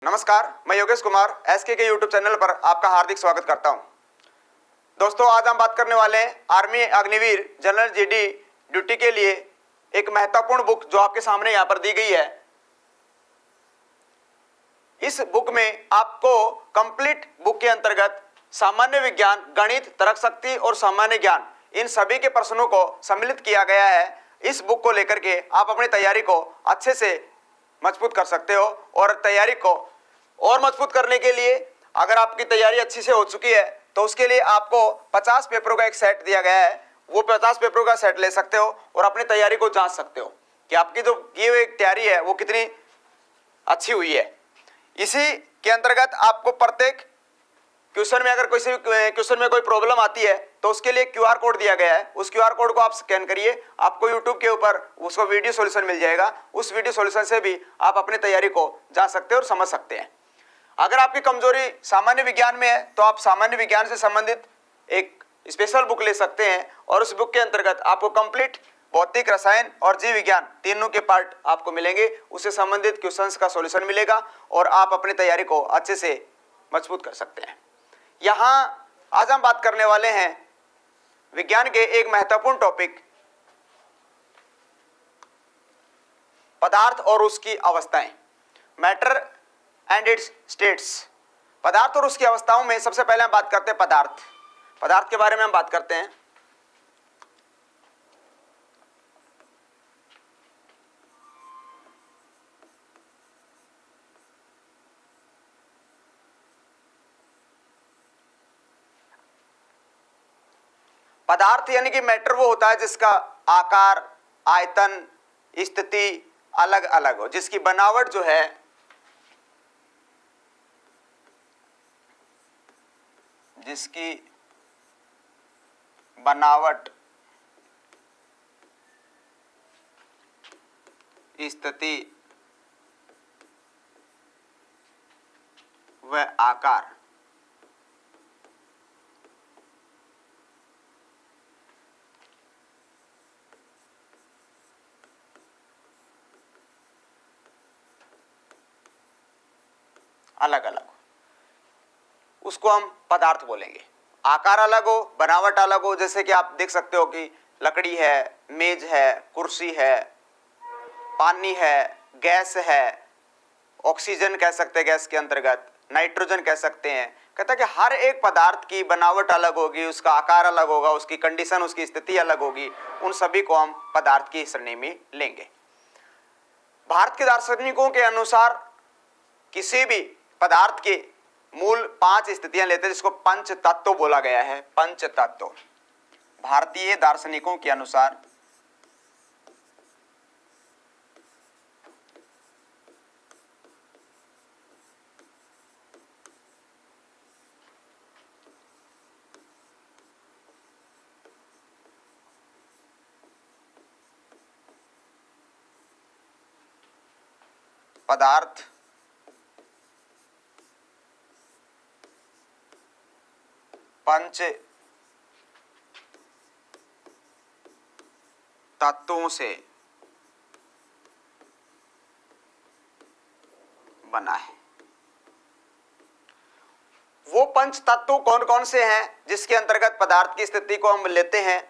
नमस्कार, मैं योगेश कुमार एसके के यूट्यूब चैनल पर आपका हार्दिक स्वागत करता हूं। दोस्तों, आज हम बात करने वाले हैं army Agniveer general GD duty के लिए एक महत्वपूर्ण बुक जो आपके सामने यहां पर दी गई है। इस बुक में आपको कंप्लीट बुक के अंतर्गत सामान्य विज्ञान, गणित, तर्क शक्ति और सामान्य ज्ञान इन सभी के प्रश्नों को सम्मिलित किया गया है। इस बुक को लेकर के आप अपनी तैयारी को अच्छे से मजबूत कर सकते हो और तैयारी को और मजबूत करने के लिए अगर आपकी तैयारी अच्छी से हो चुकी है तो उसके लिए आपको 50 पेपरों का एक सेट दिया गया है। वो 50 पेपरों का सेट ले सकते हो और अपनी तैयारी को जांच सकते हो कि आपकी जो की हुई तैयारी है वो कितनी अच्छी हुई है। इसी के अंतर्गत आपको प्रत्येक क्वेश्चन में अगर किसी क्वेश्चन में कोई प्रॉब्लम आती है तो उसके लिए क्यूआर कोड दिया गया है। उस क्यूआर कोड को आप स्कैन करिए, आपको यूट्यूब के ऊपर उसको वीडियो सॉल्यूशन मिल जाएगा। उस वीडियो सॉल्यूशन से भी आप अपनी तैयारी को जान सकते हैं और समझ सकते हैं। अगर आपकी कमजोरी सामान्य विज्ञान में है तो आप सामान्य विज्ञान से संबंधित एक स्पेशल बुक ले सकते हैं और उस बुक के अंतर्गत आपको कंप्लीट भौतिक, रसायन और जीव विज्ञान तीनों के पार्ट आपको मिलेंगे। उससे संबंधित क्वेश्चंस का सॉल्यूशन मिलेगा और आप अपनी तैयारी को अच्छे से मजबूत कर सकते हैं। यहाँ आज हम बात करने वाले हैं विज्ञान के एक महत्वपूर्ण टॉपिक पदार्थ और उसकी अवस्थाएं, मैटर एंड इट्स स्टेट्स। पदार्थ और उसकी अवस्थाओं में सबसे पहले हम बात करते हैं पदार्थ के बारे में हम बात करते हैं। पदार्थ यानी कि मैटर वो होता है जिसका आकार, आयतन, स्थिति अलग अलग हो, जिसकी बनावट जो है जिसकी बनावट, स्थिति व आकार अलग अलग हो, उसको हम पदार्थ बोलेंगे। आकार अलग हो, बनावट अलग हो, जैसे कि आप देख सकते हो कि लकड़ी है, मेज है, कुर्सी है, पानी है, गैस है, ऑक्सीजन कह सकते हैं गैस के अंतर्गत, नाइट्रोजन कह सकते हैं। कहता है कि हर एक पदार्थ की बनावट अलग होगी, उसका आकार अलग होगा, उसकी कंडीशन, उसकी स्थिति अलग होगी। उन सभी को हम पदार्थ की श्रेणी में लेंगे। भारत के दार्शनिकों के अनुसार किसी भी पदार्थ के मूल 5 स्थितियां लेते हैं जिसको पंच तत्व बोला गया है। पंच तत्व भारतीय दार्शनिकों के अनुसार पदार्थ पंच तत्वों से बना है। वो पंच तत्व कौन कौन से हैं जिसके अंतर्गत पदार्थ की स्थिति को हम लेते हैं?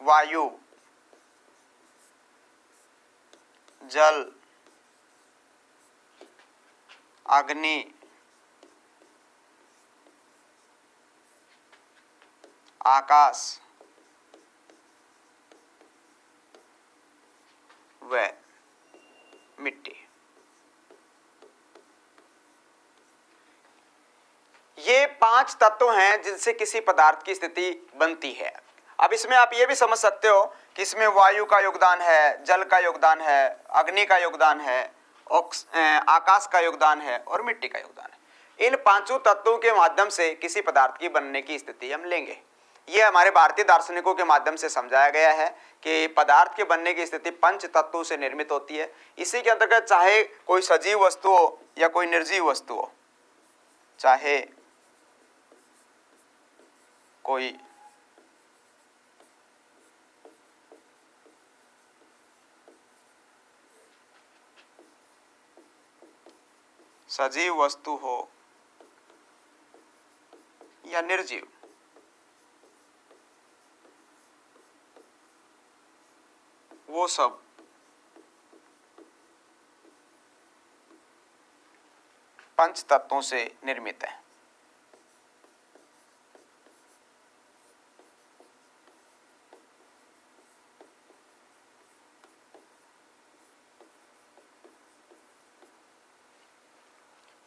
वायु, जल, अग्नि, आकाश व मिट्टी। ये 5 तत्व हैं जिनसे किसी पदार्थ की स्थिति बनती है। अब इसमें आप ये भी समझ सकते हो कि इसमें वायु का योगदान है, जल का योगदान है, अग्नि का योगदान है, आकाश का योगदान है और मिट्टी का योगदान है। इन 5 तत्वों के माध्यम से किसी पदार्थ की बनने की स्थिति हम लेंगे। ये हमारे भारतीय दार्शनिकों के माध्यम से समझाया गया है कि पदार्थ के बनने की स्थिति पंच तत्वों से निर्मित होती है। इसी के अंतर्गत चाहे कोई सजीव वस्तु हो या कोई निर्जीव वस्तु हो, चाहे कोई सजीव वस्तु हो या निर्जीव, वो सब पंच तत्वों से निर्मित है।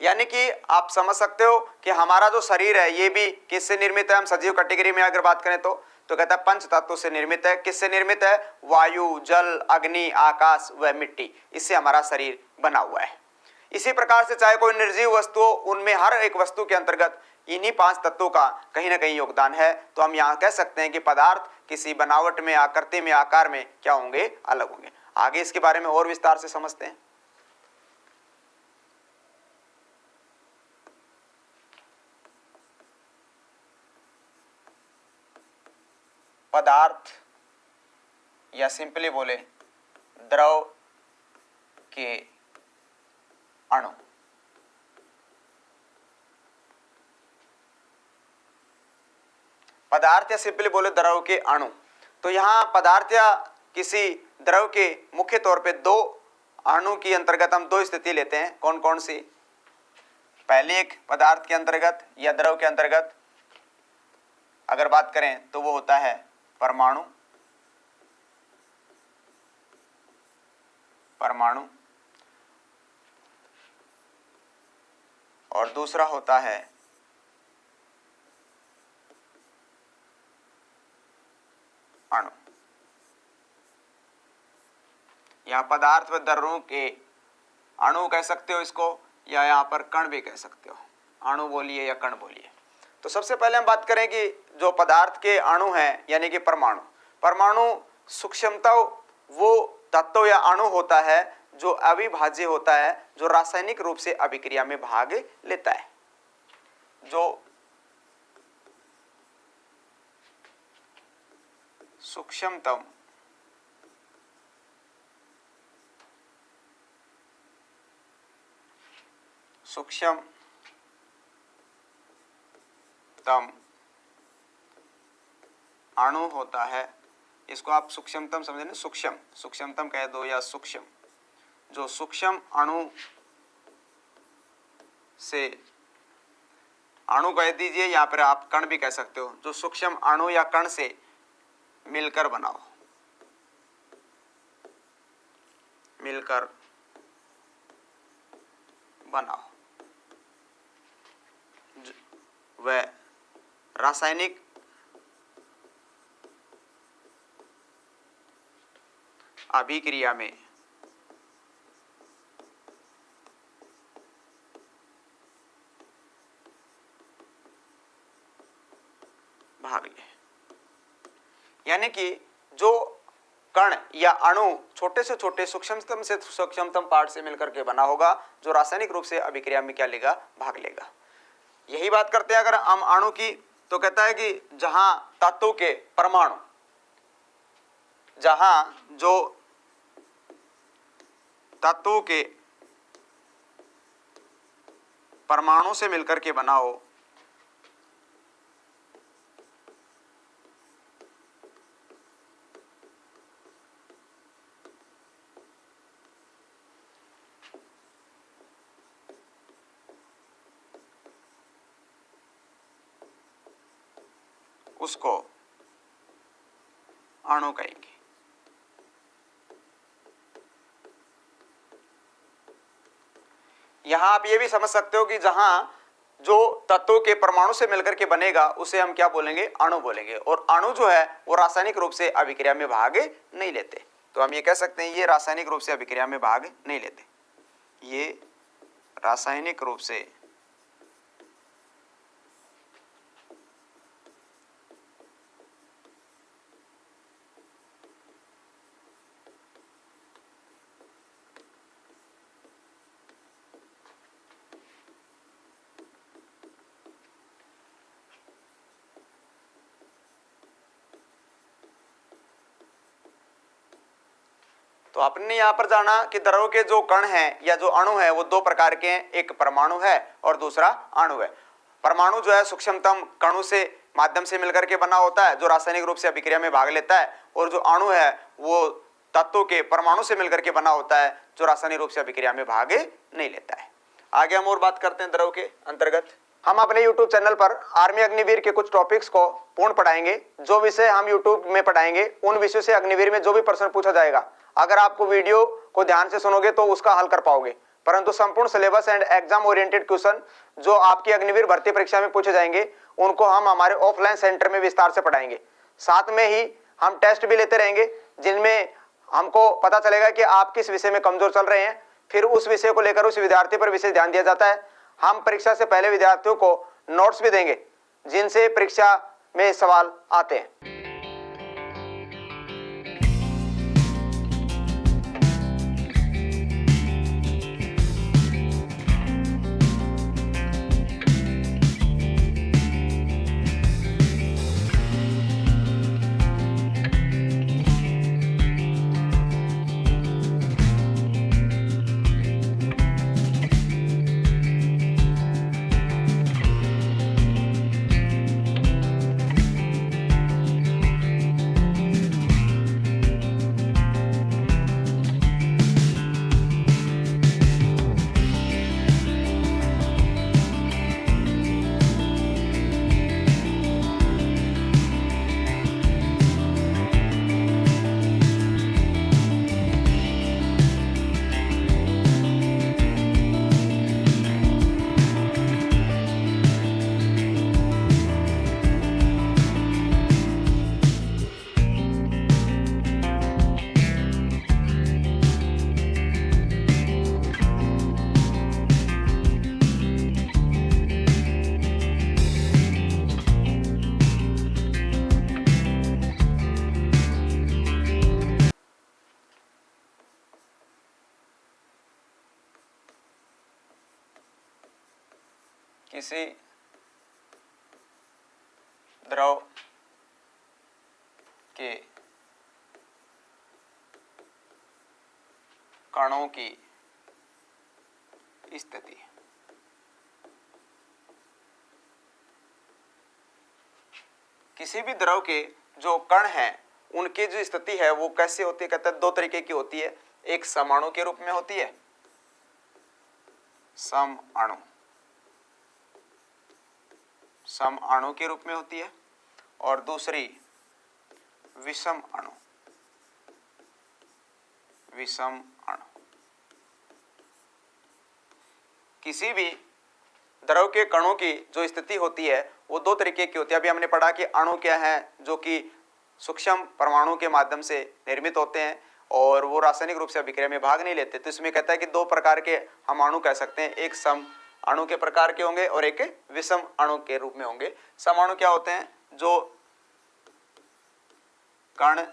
यानी कि आप समझ सकते हो कि हमारा जो शरीर है ये भी किससे निर्मित है। हम सजीव कैटेगरी में अगर बात करें तो कहता है पंच तत्वों से निर्मित है। किससे निर्मित है? वायु, जल, अग्नि, आकाश व मिट्टी, इससे हमारा शरीर बना हुआ है। इसी प्रकार से चाहे कोई निर्जीव वस्तु हो, उनमें हर एक वस्तु के अंतर्गत इन्हीं पांच तत्वों का कहीं ना कहीं योगदान है। तो हम यहाँ कह सकते हैं कि पदार्थ किसी बनावट में, आकृति में, आकार में क्या होंगे? अलग होंगे। आगे इसके बारे में और विस्तार से समझते हैं। पदार्थ या सिंपली बोले द्रव के अणु। पदार्थ या सिंपली बोले द्रव के अणु। तो यहां पदार्थ या किसी द्रव के मुख्य तौर पे दो अणु की अंतर्गत हम दो स्थिति लेते हैं। कौन कौन सी? पहली एक पदार्थ के अंतर्गत या द्रव के अंतर्गत अगर बात करें तो वो होता है परमाणु। परमाणु। और दूसरा होता है अणु। यहां पदार्थ व द्रव्यों के अणु कह सकते हो इसको, या यहां पर कण भी कह सकते हो। अणु बोलिए या कण बोलिए। तो सबसे पहले हम बात करें कि जो पदार्थ के अणु हैं यानी कि परमाणु। परमाणु सूक्ष्मता वो तत्व या अणु होता है जो अविभाज्य होता है, जो रासायनिक रूप से अभिक्रिया में भाग लेता है। जो सूक्ष्मतम अणु होता है, इसको आप सूक्ष्मतम समझे ना, सूक्ष्मतम कह दो या सूक्ष्म। जो सूक्ष्म अणु से, अणु कह दीजिए, यहां पर आप कण भी कह सकते हो। जो सूक्ष्म अणु या कण से मिलकर बनाओ, मिलकर बनाओ, वह रासायनिक अभिक्रिया में भाग ले। यानी कि जो कण या अणु छोटे से छोटे सूक्ष्मतम से सूक्ष्मतम पार्ट से मिलकर के बना होगा, जो रासायनिक रूप से अभिक्रिया में क्या लेगा? भाग लेगा। यही बात करते हैं अगर हम अणु की, तो कहता है कि जहां तत्व के परमाणु, जहां जो तत्वों के परमाणु से मिलकर के बना हो, उसको अणु कहेंगे। यहां आप ये भी समझ सकते हो कि जहां जो तत्वों के परमाणु से मिलकर के बनेगा उसे हम क्या बोलेंगे? अणु बोलेंगे। और अणु जो है वो रासायनिक रूप से अभिक्रिया में भाग नहीं लेते। तो हम ये कह सकते हैं ये रासायनिक रूप से अभिक्रिया में भाग नहीं लेते, ये रासायनिक रूप से तो आपने यहाँ पर जाना कि द्रव के जो कण हैं या जो अणु है वो दो प्रकार के हैं, एक परमाणु है और दूसरा अणु है। परमाणु जो है सूक्ष्मतम कणु से माध्यम से मिलकर के बना होता है जो रासायनिक रूप से अभिक्रिया में भाग लेता है, और जो अणु है वो तत्वों के परमाणु से मिलकर के बना होता है जो रासायनिक रूप से अभिक्रिया में भाग नहीं लेता है। आगे हम और बात करते हैं द्रव के अंतर्गत। हम अपने YouTube चैनल पर आर्मी अग्निवीर के कुछ टॉपिक्स को पूर्ण पढ़ाएंगे। जो विषय हम YouTube में पढ़ाएंगे उन विषयों से अग्निवीर में जो भी प्रश्न पूछा जाएगा, अगर आपको वीडियो को ध्यान से सुनोगे तो उसका हल कर पाओगे, परंतु संपूर्ण syllabus and exam oriented question जो आपकी अग्निवीर भर्ती परीक्षा में पूछे जाएंगे उनको हम हमारे ऑफलाइन सेंटर में विस्तार से पढ़ाएंगे। साथ में ही हम टेस्ट भी लेते रहेंगे जिनमें हमको पता चलेगा कि आप किस विषय में कमजोर चल रहे हैं, फिर उस विषय को लेकर उस विद्यार्थी पर विशेष ध्यान दिया जाता है। हम परीक्षा से पहले विद्यार्थियों को नोट्स भी देंगे जिनसे परीक्षा में सवाल आते हैं। किसी द्रव के कणों की स्थिति, किसी भी द्रव के जो कण हैं उनकी जो स्थिति है वो कैसे होती है, कहते हैं दो तरीके की होती है। एक समअणु के रूप में होती है, समअणु, समअणु के रूप में होती है, और दूसरी विषम अणु, विषम अणु। किसी भी द्रव के कणों की जो स्थिति होती है वो दो तरीके की होती है। अभी हमने पढ़ा कि अणु क्या है, जो कि सूक्ष्म परमाणु के माध्यम से निर्मित होते हैं और वो रासायनिक रूप से अभिक्रिया में भाग नहीं लेते। तो इसमें कहता है कि दो प्रकार के हम अणु कह सकते हैं, एक सम अणु के प्रकार के होंगे और एक विषम अणु के रूप में होंगे। सम अणु क्या होते हैं, जो कण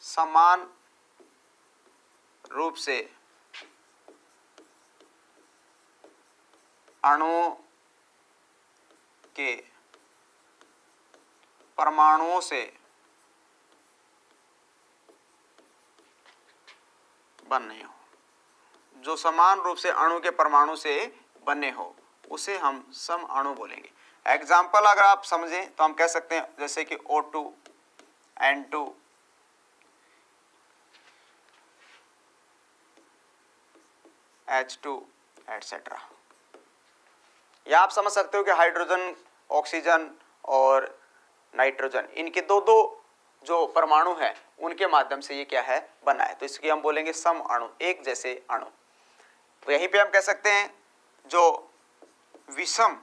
समान रूप से अणुओं के परमाणुओं से बने हो, जो समान रूप से अणु के परमाणु से बने हो उसे हम सम अणु बोलेंगे। एग्जाम्पल अगर आप समझें तो हम कह सकते हैं जैसे कि O2, N2, H2 एटसेट्रा। या आप समझ सकते हो कि हाइड्रोजन, ऑक्सीजन और नाइट्रोजन, इनके दो दो जो परमाणु है उनके माध्यम से ये क्या है, बना है, तो इसकी हम बोलेंगे सम अणु, एक जैसे अणु। तो यहीं पे हम कह सकते हैं जो विषम,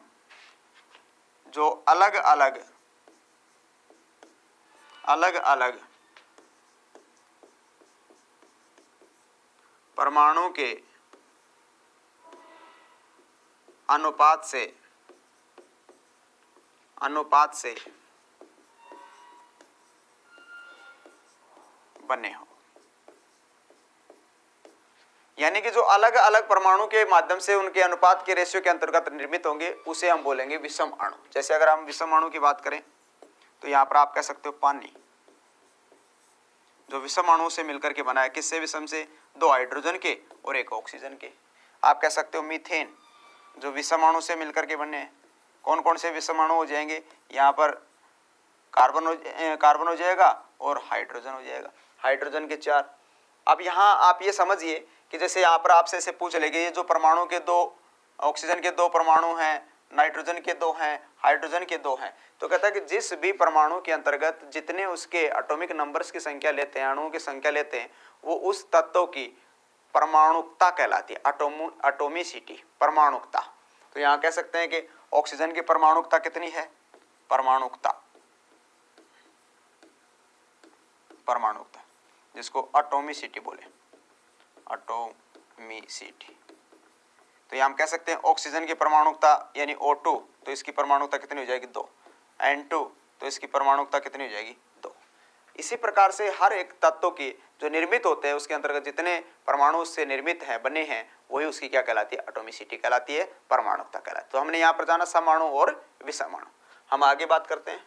जो अलग अलग परमाणु के अनुपात से बने हो, यानी कि जो अलग अलग परमाणु के माध्यम से उनके अनुपात के रेशियो के अंतर्गत निर्मित होंगे उसे हम बोलेंगे विषम अणु। जैसे अगर हम विषम अणु की बात करें तो यहां पर आप कह सकते हो पानी, जो विषम अणु से मिलकर के बना है। किससे विषम से? 2 हाइड्रोजन के और 1 ऑक्सीजन के। आप कह सकते हो मीथेन, जो विषम अणु से मिलकर के बने हैं। कौन कौन से विषम अणु हो जाएंगे? यहाँ पर कार्बन हो जाएगा और हाइड्रोजन हो जाएगा, हाइड्रोजन के 4। अब यहाँ आप ये समझिए कि जैसे यहाँ पर आपसे ऐसे पूछ लेंगे, ये जो परमाणु के 2, ऑक्सीजन के 2 परमाणु हैं, नाइट्रोजन के 2 हैं, हाइड्रोजन के 2 हैं, तो कहता है कि जिस भी परमाणु के अंतर्गत जितने उसके एटॉमिक नंबर्स की संख्या लेते हैं, अणुओं की संख्या लेते हैं, वो उस तत्व की परमाणुकता कहलाती है, एटोमिसिटी, परमाणुकता। तो यहाँ कह सकते हैं कि ऑक्सीजन की परमाणुकता कितनी है? परमाणुकता, परमाणुकता जिसको एटोमिसिटी बोले, एटोमिसिटी। तो यहाँ हम कह सकते हैं ऑक्सीजन की परमाणुकता यानी O2, तो इसकी परमाणुकता कितनी हो जाएगी? 2। N2, तो इसकी परमाणुकता कितनी हो जाएगी? 2। इसी प्रकार से हर एक तत्व की जो निर्मित होते हैं उसके अंतर्गत जितने परमाणु उससे निर्मित हैं, बने हैं, वही उसकी क्या कहलाती है? एटोमिसिटी कहलाती है, परमाणुकता कहलाती है। तो हमने यहाँ पर जाना समअणु और विषम अणु। हम आगे बात करते हैं।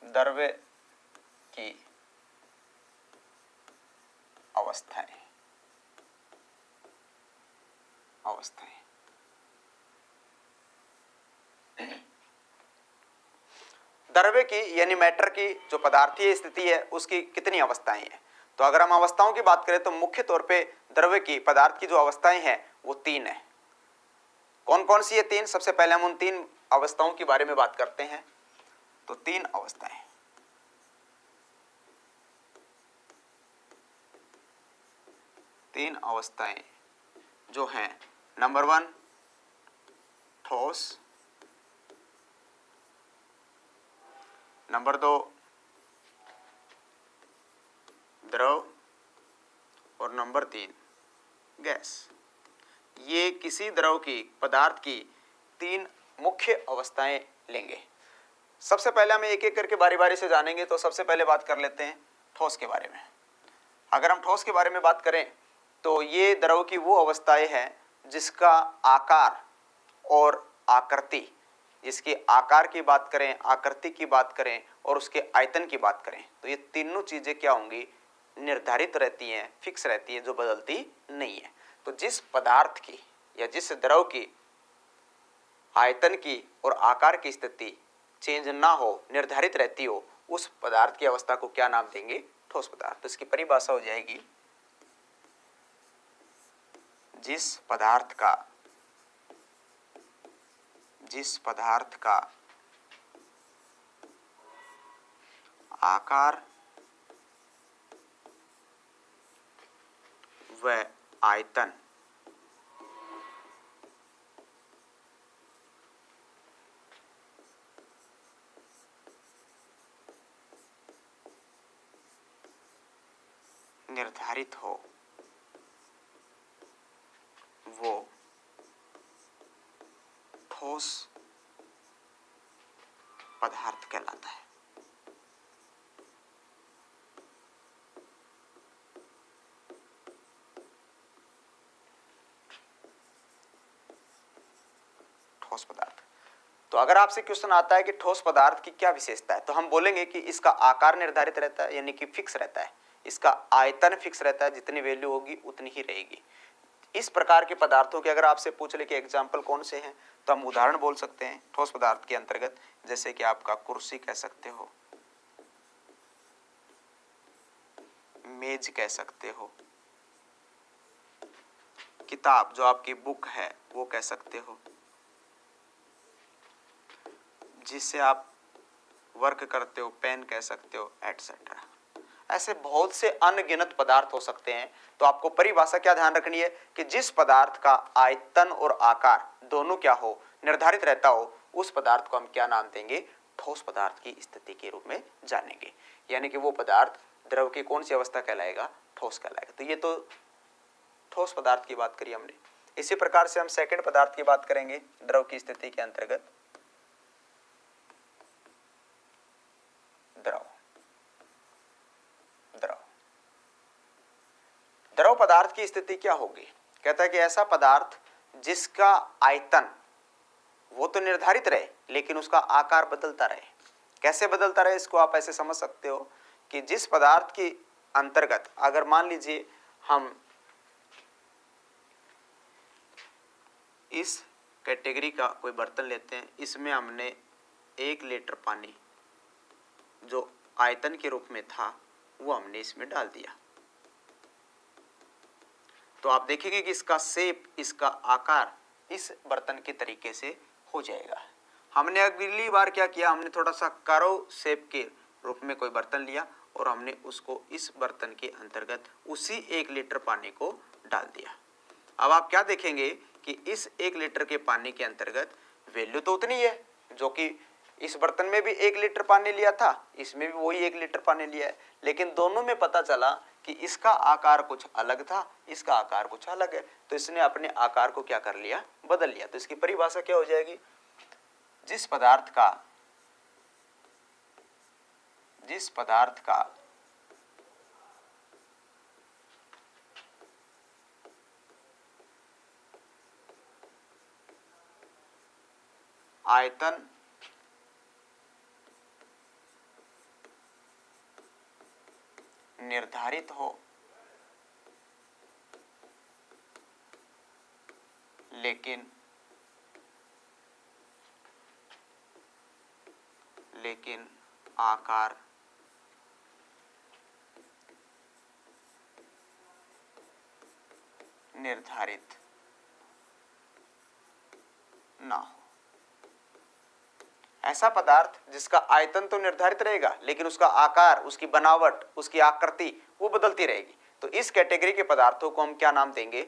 द्रव्य की अवस्थाएं, द्रव्य की यानी मैटर की जो पदार्थीय स्थिति है उसकी कितनी अवस्थाएं हैं? तो अगर हम अवस्थाओं की बात करें तो मुख्य तौर पे द्रव्य की, पदार्थ की जो अवस्थाएं हैं वो 3 है। कौन कौन सी ये 3? सबसे पहले हम उन 3 अवस्थाओं के बारे में बात करते हैं। तो 3 अवस्थाएं, जो हैं, नंबर 1 ठोस, नंबर 2 द्रव और नंबर 3 गैस। ये किसी द्रव की, पदार्थ की 3 मुख्य अवस्थाएं लेंगे। सबसे पहले हम एक एक करके बारी बारी से जानेंगे। तो सबसे पहले बात कर लेते हैं ठोस के बारे में। अगर हम ठोस के बारे में बात करें तो ये द्रव की वो अवस्थाएं हैं जिसका आकार और आकृति, जिसके आकार की बात करें, आकृति की बात करें और उसके आयतन की बात करें, तो ये तीनों चीजें क्या होंगी? निर्धारित रहती हैं, फिक्स रहती हैं, जो बदलती नहीं है। तो जिस पदार्थ की या जिस द्रव की आयतन की और आकार की स्थिति चेंज ना हो, निर्धारित रहती हो, उस पदार्थ की अवस्था को क्या नाम देंगे? ठोस पदार्थ। तो इसकी परिभाषा हो जाएगी, जिस पदार्थ का आकार व आयतन निर्धारित हो, वो ठोस पदार्थ कहलाता है। ठोस पदार्थ। तो अगर आपसे क्वेश्चन आता है कि ठोस पदार्थ की क्या विशेषता है, तो हम बोलेंगे कि इसका आकार निर्धारित रहता है, यानी कि फिक्स रहता है। इसका आयतन फिक्स रहता है, जितनी वैल्यू होगी उतनी ही रहेगी। इस प्रकार के पदार्थों के अगर आपसे पूछ ले कि एग्जाम्पल कौन से हैं, तो हम उदाहरण बोल सकते हैं ठोस पदार्थ के अंतर्गत। जैसे कि आपका कुर्सी कह सकते हो, मेज कह सकते हो, किताब जो आपकी बुक है वो कह सकते हो, जिससे आप वर्क करते हो पेन कह सकते हो, एटसेट्रा। ऐसे बहुत से अनगिनत पदार्थ हो सकते हैं। तो आपको परिभाषा क्या ध्यान रखनी है कि जिस पदार्थ का आयतन और आकार दोनों क्या हो, निर्धारित रहता हो, उस पदार्थ को हम क्या नाम देंगे? ठोस पदार्थ की स्थिति के रूप में जानेंगे। यानी कि वो पदार्थ द्रव की कौन सी अवस्था कहलाएगा? ठोस कहलाएगा। तो ये तो ठोस पदार्थ की बात करी हमने। इसी प्रकार से हम सेकंड पदार्थ की बात करेंगे द्रव की स्थिति के अंतर्गत। द्रव, द्रव पदार्थ की स्थिति क्या होगी? कहता है कि ऐसा पदार्थ जिसका आयतन वो तो निर्धारित रहे लेकिन उसका आकार बदलता रहे। कैसे बदलता रहे, इसको आप ऐसे समझ सकते हो कि जिस पदार्थ के अंतर्गत अगर मान लीजिए हम इस कैटेगरी का कोई बर्तन लेते हैं, इसमें हमने 1 लीटर पानी जो आयतन के रूप में था वो हमने इसमें डाल दिया, तो आप देखेंगे कि इसका शेप, इसका आकार इस बर्तन के तरीके से हो जाएगा। हमने अगली बार क्या किया, हमने थोड़ा सा कर्व शेप के रूप में कोई बर्तन लिया और हमने उसको इस बर्तन के अंतर्गत उसी 1 लीटर पानी को डाल दिया। अब आप क्या देखेंगे कि इस 1 लीटर के पानी के अंतर्गत वैल्यू तो उतनी है जो कि इस बर्तन में भी 1 लीटर पानी लिया था, इसमें भी वही 1 लीटर पानी लिया है, लेकिन दोनों में पता चला कि इसका आकार कुछ अलग था, इसका आकार कुछ अलग है, तो इसने अपने आकार को क्या कर लिया, बदल लिया। तो इसकी परिभाषा क्या हो जाएगी, जिस पदार्थ का आयतन निर्धारित हो लेकिन आकार निर्धारित ना हो। ऐसा पदार्थ जिसका आयतन तो निर्धारित रहेगा लेकिन उसका आकार, उसकी बनावट, उसकी आकृति वो बदलती रहेगी, तो इस कैटेगरी के पदार्थों को हम क्या नाम देंगे,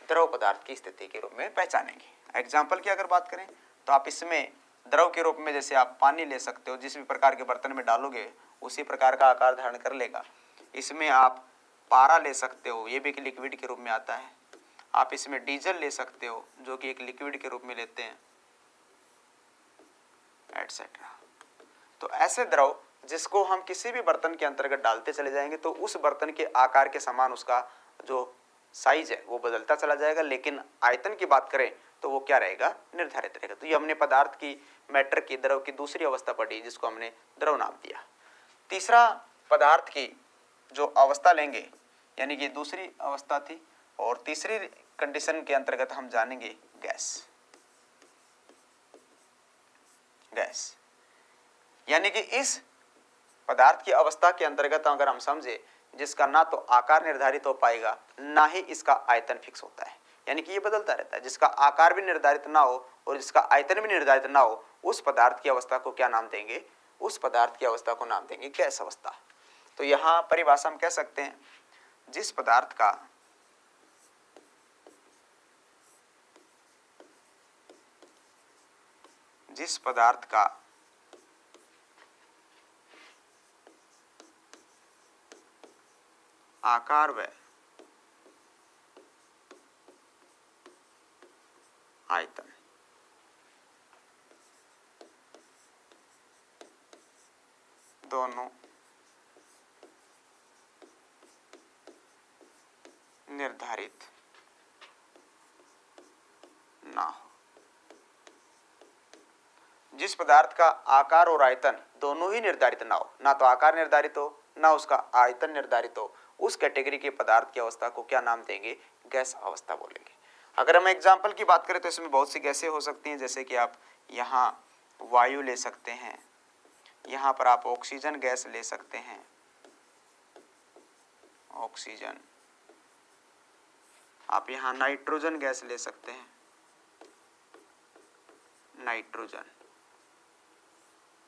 द्रव पदार्थ की स्थिति के रूप में पहचानेंगे। एग्जाम्पल की अगर बात करें तो आप इसमें द्रव के रूप में जैसे आप पानी ले सकते हो, जिस भी प्रकार के बर्तन में डालोगे उसी प्रकार का आकार धारण कर लेगा। इसमें आप पारा ले सकते हो, ये भी एक लिक्विड के रूप में आता है। आप इसमें डीजल ले सकते हो जो कि एक लिक्विड के रूप में लेते हैं, एटसेट्रा। तो ऐसे द्रव जिसको हम किसी भी बर्तन के अंतर्गत डालते चले जाएंगे तो उस बर्तन के आकार के समान उसका जो साइज है वो बदलता चला जाएगा, लेकिन आयतन की बात करें तो वो क्या रहेगा, निर्धारित रहेगा। तो ये हमने पदार्थ की, मैटर की, द्रव की दूसरी अवस्था पढ़ी जिसको हमने द्रव नाम दिया। तीसरा पदार्थ की जो अवस्था लेंगे यानी कि दूसरी अवस्था थी, और तीसरी कंडीशन के अंतर्गत हम जानेंगे गैस। यानी कि इस पदार्थ की अवस्था के अंतर्गत अगर हम समझे जिसका ना तो आकार निर्धारित हो पाएगा ना ही इसका आयतन फिक्स होता है, यानी कि ये बदलता रहता है, जिसका आकार भी निर्धारित ना हो और जिसका आयतन भी निर्धारित ना हो, उस पदार्थ की अवस्था को क्या नाम देंगे, उस पदार्थ की अवस्था को नाम देंगे गैस अवस्था। तो यहां परिभाषा हम कह सकते हैं, जिस पदार्थ का आकार व आयतन दोनों निर्धारित ना हो। जिस पदार्थ का आकार और आयतन दोनों ही निर्धारित ना हो, ना तो आकार निर्धारित हो ना उसका आयतन निर्धारित हो, उस कैटेगरी के पदार्थ की अवस्था को क्या नाम देंगे, गैस अवस्था बोलेंगे। अगर हम एग्जाम्पल की बात करें तो इसमें बहुत सी गैसें हो सकती हैं, जैसे कि आप यहाँ वायु ले सकते हैं, यहाँ पर आप ऑक्सीजन गैस ले सकते हैं, ऑक्सीजन, आप यहाँ नाइट्रोजन गैस ले सकते हैं, नाइट्रोजन,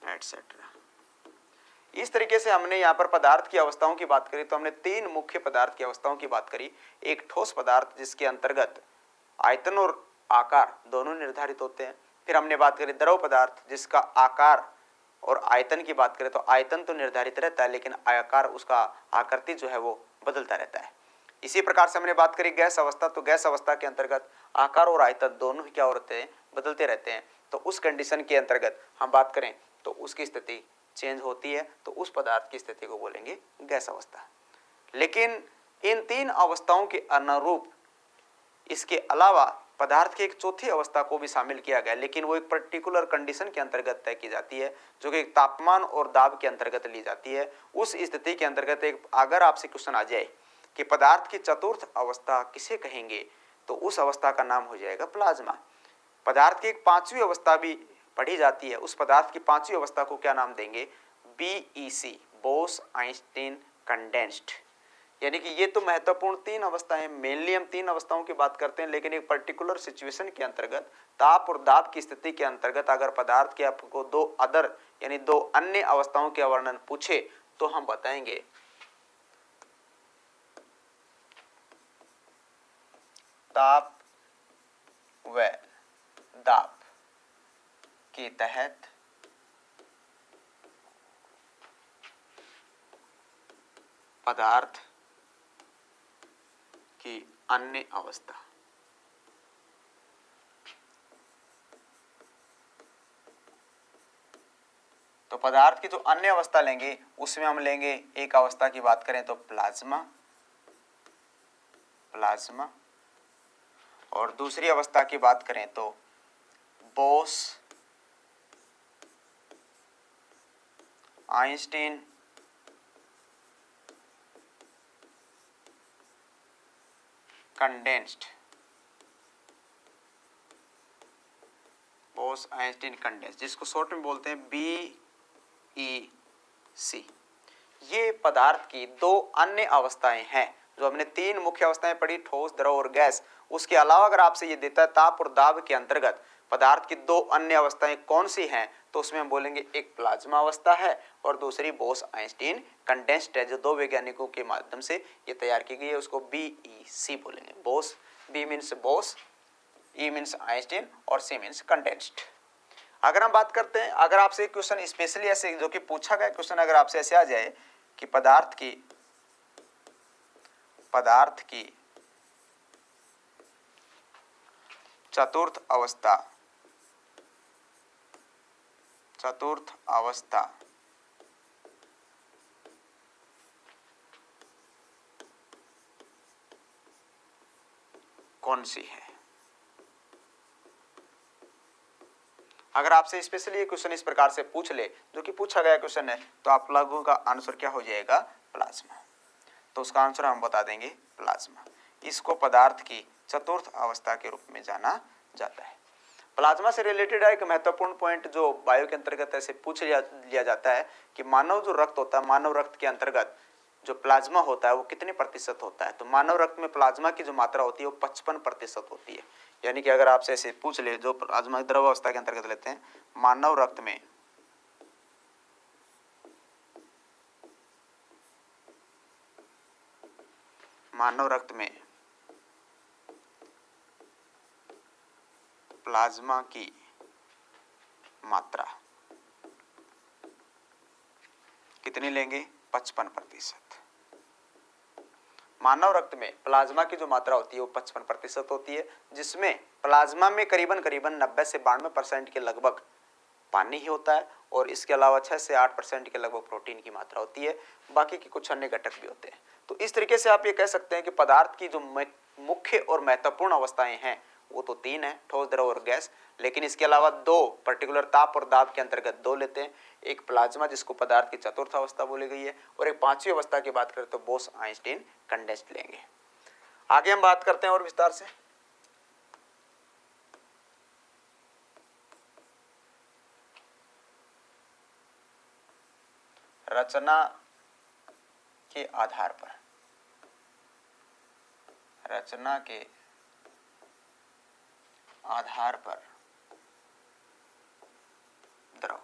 एटसेट्रा। इस तरीके से हमने यहाँ पर पदार्थ की अवस्थाओं की बात करी तो हमने 3 मुख्य पदार्थ की अवस्थाओं की बात करी। एक ठोस पदार्थ जिसके अंतर्गत आयतन और आकार दोनों निर्धारित होते हैं। फिर हमने बात करी द्रव पदार्थ जिसका आकार और आयतन की बात करें तो आयतन तो निर्धारित रहता है लेकिन आकार, उसका आकृति जो है वो बदलता रहता है। इसी प्रकार से हमने बात करी गैस अवस्था, तो गैस अवस्था के अंतर्गत आकार और आयतन दोनों ही क्या होते हैं, बदलते रहते हैं। तो उस कंडीशन के अंतर्गत हम बात करें तो उसकी स्थिति चेंज होती है, तो उस पदार्थ की स्थिति को बोलेंगे गैस अवस्था। लेकिन इन तीन अवस्थाओं के अनुरूप इसके अलावा पदार्थ की एक चौथी अवस्था को भी शामिल किया गया, लेकिन वो एक पर्टिकुलर कंडीशन के अंतर्गत तय की जाती है, जो कि एक तापमान और दाब के अंतर्गत ली जाती है। उस स्थिति के अंतर्गत एक अगर आपसे क्वेश्चन आ जाए कि पदार्थ की चतुर्थ अवस्था किसे कहेंगे, तो उस अवस्था का नाम हो जाएगा प्लाज्मा। पदार्थ की एक पांचवी अवस्था भी पढ़ी जाती है, उस पदार्थ की पांचवी अवस्था को क्या नाम देंगे? BEC, Bose Einstein condensed. यानी कि ये तो महत्वपूर्ण तीन अवस्थाएं, मेनली हम तीन अवस्थाओं की बात करते हैं, लेकिन एक पर्टिकुलर सिचुएशन के अंतर्गत, ताप और दाब की स्थिति के अंतर्गत अगर पदार्थ के आपको दो अदर यानी दो अन्य अवस्थाओं के वर्णन पूछे तो हम बताएंगे ताप व दाब के तहत पदार्थ की अन्य अवस्था। तो पदार्थ की जो अन्य अवस्था लेंगे उसमें हम लेंगे, एक अवस्था की बात करें तो प्लाज्मा, और दूसरी अवस्था की बात करें तो Bose Einstein condensed, Bose Einstein condensed, जिसको शॉर्ट में बोलते हैं BEC। ये पदार्थ की दो अन्य अवस्थाएं हैं। जो हमने तीन मुख्य अवस्थाएं पढ़ी, ठोस, द्रव और गैस, उसके अलावा अगर आपसे ये देता है ताप और दाब के अंतर्गत पदार्थ की दो अन्य अवस्थाएं कौन सी हैं, तो उसमें हम बोलेंगे एक प्लाज्मा अवस्था है और दूसरी बोस आइंस्टीन कंडेंस्ड है, जो दो वैज्ञानिकों के माध्यम से ये तैयार की गई है, उसको BEC बोलेंगे। Bose, B means Bose, E means Einstein और C मीन्स कंडेंस्ड। अगर हम बात करते हैं, अगर आपसे एक क्वेश्चन स्पेशली ऐसे जो कि पूछा गया क्वेश्चन अगर आपसे ऐसे आ जाए कि पदार्थ की चतुर्थ अवस्था कौन सी है? अगर आपसे स्पेशली ये क्वेश्चन इस प्रकार से पूछ ले, जो कि पूछा गया क्वेश्चन है, तो आप लोगों का आंसर क्या हो जाएगा? प्लाज्मा। तो उसका आंसर हम बता देंगे प्लाज्मा। इसको पदार्थ की चतुर्थ अवस्था के रूप में जाना जाता है। प्लाज्मा से रिलेटेड एक महत्वपूर्ण पॉइंट जो बायो के अंतर्गत ऐसे पूछ लिया जाता है कि मानव जो रक्त होता है, मानव रक्त के अंतर्गत जो प्लाज्मा होता है वो कितने प्रतिशत होता है? तो मानव रक्त में प्लाज्मा की जो मात्रा होती है वो 55% होती है। यानी कि अगर आपसे ऐसे पूछ ले, जो प्लाज्मा द्रव अवस्था के अंतर्गत लेते हैं, मानव रक्त में प्लाज्मा की मात्रा कितनी लेंगे? 55%। मानव रक्त में प्लाज्मा की जो मात्रा होती है वो 55% होती है, जिसमें प्लाज्मा में करीबन 90 से 92% के लगभग पानी ही होता है और इसके अलावा 6 से 8% के लगभग प्रोटीन की मात्रा होती है, बाकी के कुछ अन्य घटक भी होते हैं। तो इस तरीके से आप ये कह सकते हैं कि पदार्थ की जो मुख्य और महत्वपूर्ण अवस्थाएं हैं वो तो तीन है, ठोस, द्रव और गैस, लेकिन इसके अलावा दो पर्टिकुलर ताप और दाब के अंतर्गत दो लेते हैं, एक प्लाज्मा जिसको पदार्थ की चतुर्थ अवस्था बोली गई है, और एक पांचवी अवस्था की बात करें तो बोस आइंस्टीन कंडेंस्ड लेंगे। आगे हम बात करते हैं और विस्तार से। रचना के आधार पर द्रव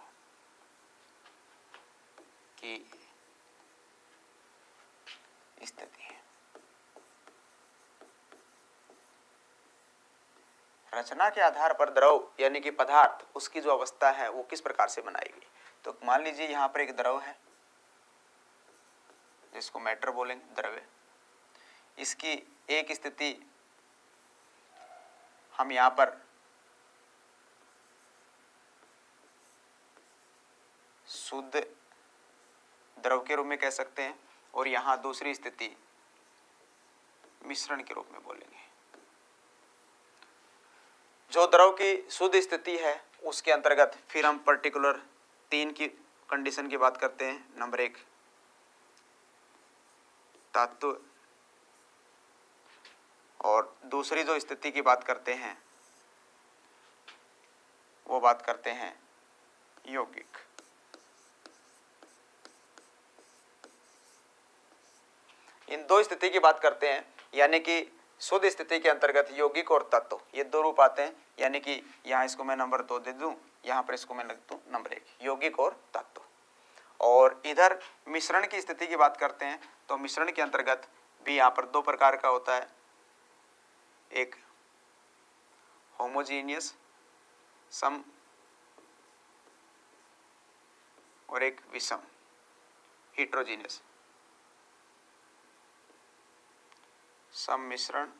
की स्थिति है। रचना के आधार पर द्रव यानी कि पदार्थ, उसकी जो अवस्था है वो किस प्रकार से बनाएगी? तो मान लीजिए यहां पर एक द्रव है जिसको मैटर बोलेंगे, द्रव्य। इसकी एक स्थिति हम यहां पर शुद्ध द्रव के रूप में कह सकते हैं, और यहां दूसरी स्थिति मिश्रण के रूप में बोलेंगे। जो द्रव की शुद्ध स्थिति है उसके अंतर्गत फिर हम पर्टिकुलर 3 की कंडीशन की बात करते हैं। नंबर 1 तत्व, और दूसरी जो स्थिति की बात करते हैं वो बात करते हैं यौगिक। इन दो स्थिति की बात करते हैं, यानी कि शुद्ध स्थिति के अंतर्गत यौगिक और तत्व ये दो रूप आते हैं। यानी कि यहाँ इसको मैं नंबर 2 दे दूं, यहाँ पर इसको मैं लिख दूं नंबर 1, यौगिक और तत्व। और इधर मिश्रण की स्थिति की बात करते हैं तो मिश्रण के अंतर्गत भी यहाँ पर 2 प्रकार का होता है, एक होमोजीनियस सम और एक विषम हिट्रोजीनियस। सम मिश्रण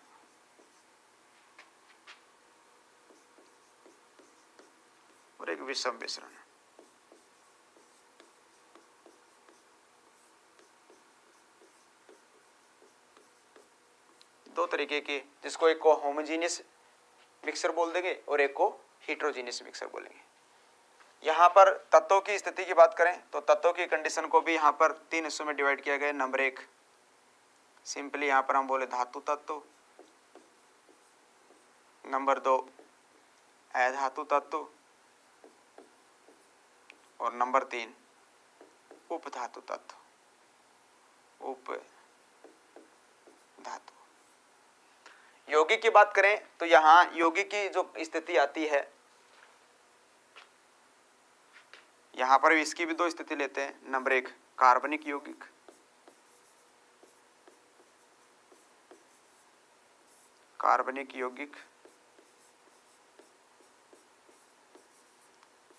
और एक विषम मिश्रण। दो तरीके के, जिसको एक को होमोजीनियस मिक्सर बोल देंगे और एक को हिट्रोजीनियस मिक्सर बोलेंगे। यहाँ पर तत्वों की स्थिति की बात करें तो तत्वों की कंडीशन को भी यहाँ पर 3 हिस्सों में डिवाइड किया गया है। नंबर 1 सिंपली यहाँ पर हम बोले धातु तत्व, नंबर 2 अधातु तत्व, और नंबर 3 उपधातु तत्व, उप धातु। यौगिक की बात करें तो यहाँ यौगिक की जो स्थिति आती है, यहाँ पर इसकी भी 2 स्थिति लेते हैं। नंबर 1 कार्बनिक यौगिक, कार्बनिक यौगिक,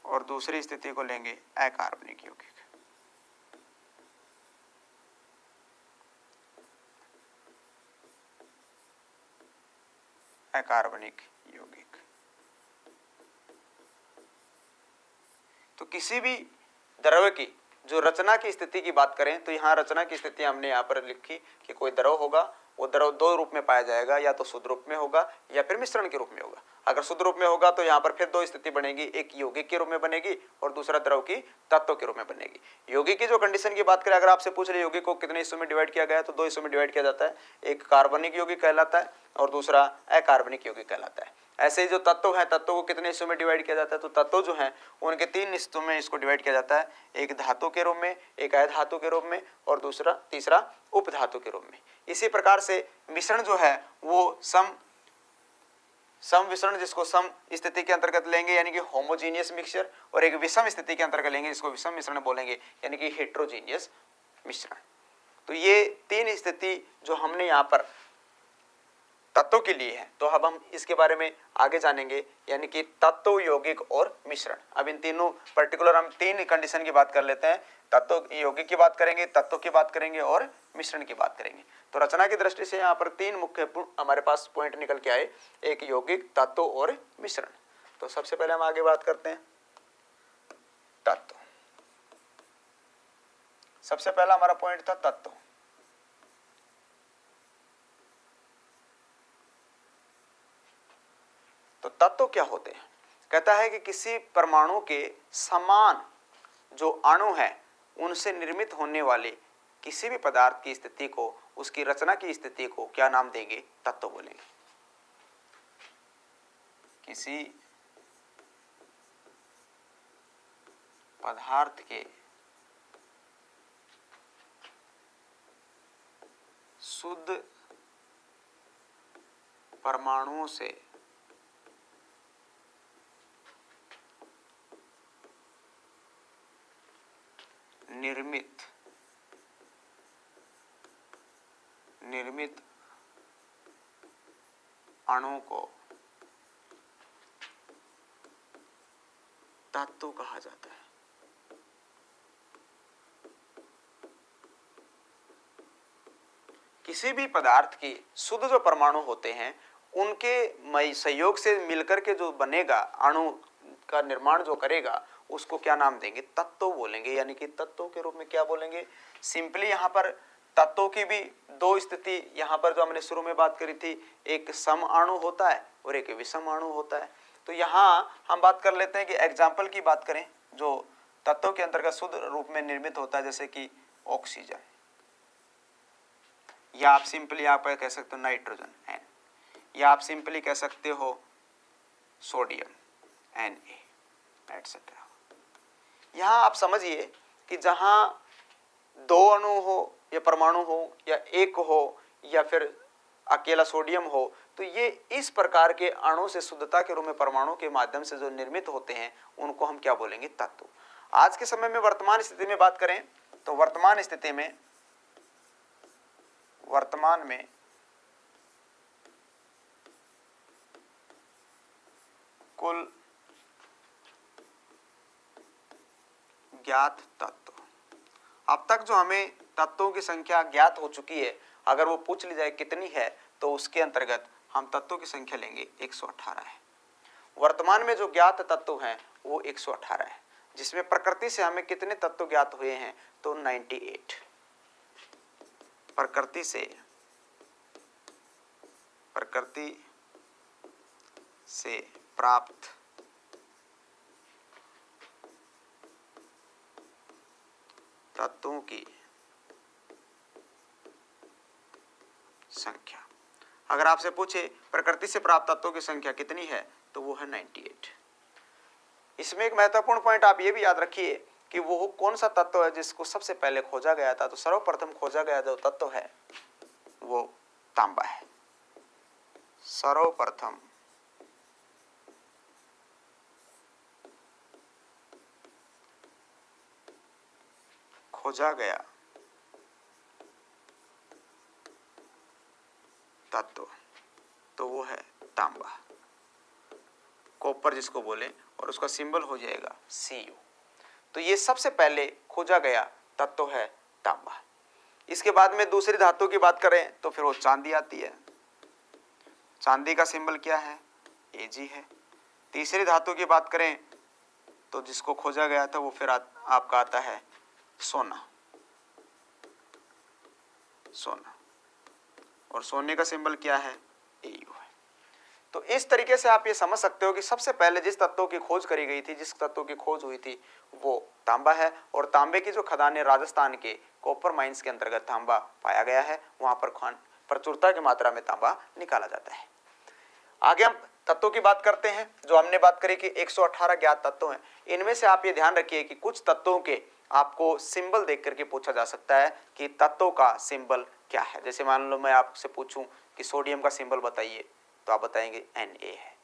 और दूसरी स्थिति को लेंगे अकार्बनिक यौगिक। अकार्बनिक यौगिक। तो किसी भी द्रव्य की जो रचना की स्थिति की बात करें तो यहाँ रचना की स्थिति हमने यहाँ पर लिखी कि कोई द्रव होगा, वो द्रव 2 रूप में पाया जाएगा, या तो शुद्ध रूप में होगा या फिर मिश्रण के रूप में होगा। अगर शुद्ध रूप में होगा तो यहाँ पर फिर 2 स्थिति बनेगी, एक यौगिक के रूप में बनेगी और दूसरा द्रव की तत्व के रूप में बनेगी। यौगिक की जो कंडीशन की बात करें, अगर आपसे पूछ रहे यौगिक को कितने हिस्सों में डिवाइड किया गया है तो 2 हिस्सों में डिवाइड किया जाता है, एक कार्बनिक यौगिक कहलाता है और दूसरा अकार्बनिक यौगिक कहलाता है। ऐसे ही जो तत्व है, तत्व को कितने हिस्सों में डिवाइड किया जाता है तो तत्व जो है उनके 3 हिस्सों में इसको डिवाइड किया जाता है, एक धातु के रूप में, एक अधातु के रूप में और तीसरा उपधातु के रूप में। इसी प्रकार से मिश्रण जो है वो सम मिश्रण, जिसको सम स्थिति के अंतर्गत लेंगे यानी कि होमोजीनियस मिक्सचर, और एक विषम स्थिति के अंतर्गत लेंगे जिसको विषम मिश्रण बोलेंगे यानी कि हेट्रोजीनियस मिश्रण। तो ये 3 स्थिति जो हमने यहाँ पर तत्वों के लिए है, तो अब हम इसके बारे में आगे जानेंगे, यानी कि तत्व, यौगिक और मिश्रण। अब इन तीनों पर्टिकुलर हम 3 कंडीशन की बात कर लेते हैं। तत्व, यौगिक की बात करेंगे, तत्व की बात करेंगे और मिश्रण की बात करेंगे। तो रचना की दृष्टि से यहाँ पर 3 मुख्य हमारे पास पॉइंट निकल के आए, एक यौगिक, तत्व और मिश्रण। तो सबसे पहले हम आगे बात करते हैं तत्व। सबसे पहला हमारा पॉइंट था तत्व। तो तत्व क्या होते हैं? कहता है कि किसी परमाणु के समान जो अणु है उनसे निर्मित होने वाले किसी भी पदार्थ की स्थिति को, उसकी रचना की स्थिति को क्या नाम देंगे? तत्व बोलेंगे। किसी पदार्थ के शुद्ध परमाणुओं से निर्मित अणु को तत्व कहा जाता है। किसी भी पदार्थ के शुद्ध जो परमाणु होते हैं उनके सहयोग से मिलकर के जो बनेगा, अणु का निर्माण जो करेगा, उसको क्या नाम देंगे? तत्व बोलेंगे। यानी कि तत्व के रूप में क्या बोलेंगे? सिंपली यहाँ पर तत्वों की भी दो स्थिति यहाँ पर जो हमने शुरू में बात करी थी, एक सम अणु होता है और एक विषम अणु होता है। तो यहाँ हम बात कर लेते हैं कि एग्जाम्पल की बात करें जो तत्वों के अंतर्गत शुद्ध रूप में निर्मित होता है, जैसे कि ऑक्सीजन, या आप सिंपली यहाँ पर कह सकते हो नाइट्रोजन N, या आप सिंपली कह सकते हो सोडियम Na एटसेट्रा। यहाँ आप समझिए कि जहाँ दो अणु हो या परमाणु हो या एक हो या फिर अकेला सोडियम हो, तो ये इस प्रकार के अणु से शुद्धता के रूप में परमाणु के माध्यम से जो निर्मित होते हैं उनको हम क्या बोलेंगे? तत्व। आज के समय में वर्तमान स्थिति में बात करें तो वर्तमान स्थिति में कुल ज्ञात तत्व, अब तक जो हमें तत्वों की संख्या ज्ञात हो चुकी है, अगर वो पूछ ली जाए कितनी है तो उसके अंतर्गत हम तत्वों की संख्या लेंगे 118 है। वर्तमान में जो ज्ञात तत्व हैं वो 118 है, जिसमें प्रकृति से हमें कितने तत्व ज्ञात हुए हैं तो 98। प्रकृति से प्राप्त तत्वों की संख्या, अगर आपसे पूछे प्रकृति से प्राप्त तत्वों की संख्या कितनी है तो वो है 98। इसमें एक महत्वपूर्ण पॉइंट आप ये भी याद रखिए कि वो कौन सा तत्व है जिसको सबसे पहले खोजा गया था। तो सर्वप्रथम खोजा गया जो तत्व है वो तांबा है। सर्वप्रथम खोजा गया तत्व तो वो है तांबा, कॉपर जिसको बोले, और उसका सिंबल हो जाएगा Cu। तो ये सबसे पहले खोजा गया तत्व है तांबा। इसके बाद में दूसरी धातु की बात करें तो फिर वो चांदी आती है। चांदी का सिंबल क्या है? Ag है। तीसरी धातु की बात करें तो जिसको खोजा गया था वो फिर आपका आता है सोना, और सोने का सिंबल क्या है? Au है। तो इस तरीके से आप ये समझ सकते हो कि सबसे पहले जिस तत्व की खोज करी गई थी, जिस तत्व की खोज हुई थी वो तांबा है, और तांबे की जो खदानें राजस्थान के कॉपर माइंस के अंतर्गत तांबा पाया गया है, वहां पर प्रचुरता की मात्रा में तांबा निकाला जाता है। आगे हम तत्वों की बात करते हैं। जो हमने बात करी कि 118 ज्ञात तत्व हैं, इनमें से आप ये ध्यान रखिए कि कुछ तत्वों के आपको सिंबल देख करके पूछा जा सकता है कि तत्वों का सिंबल क्या है। जैसे मान लो मैं आपसे पूछूं कि सोडियम का सिंबल बताइए तो आप बताएंगे Na है।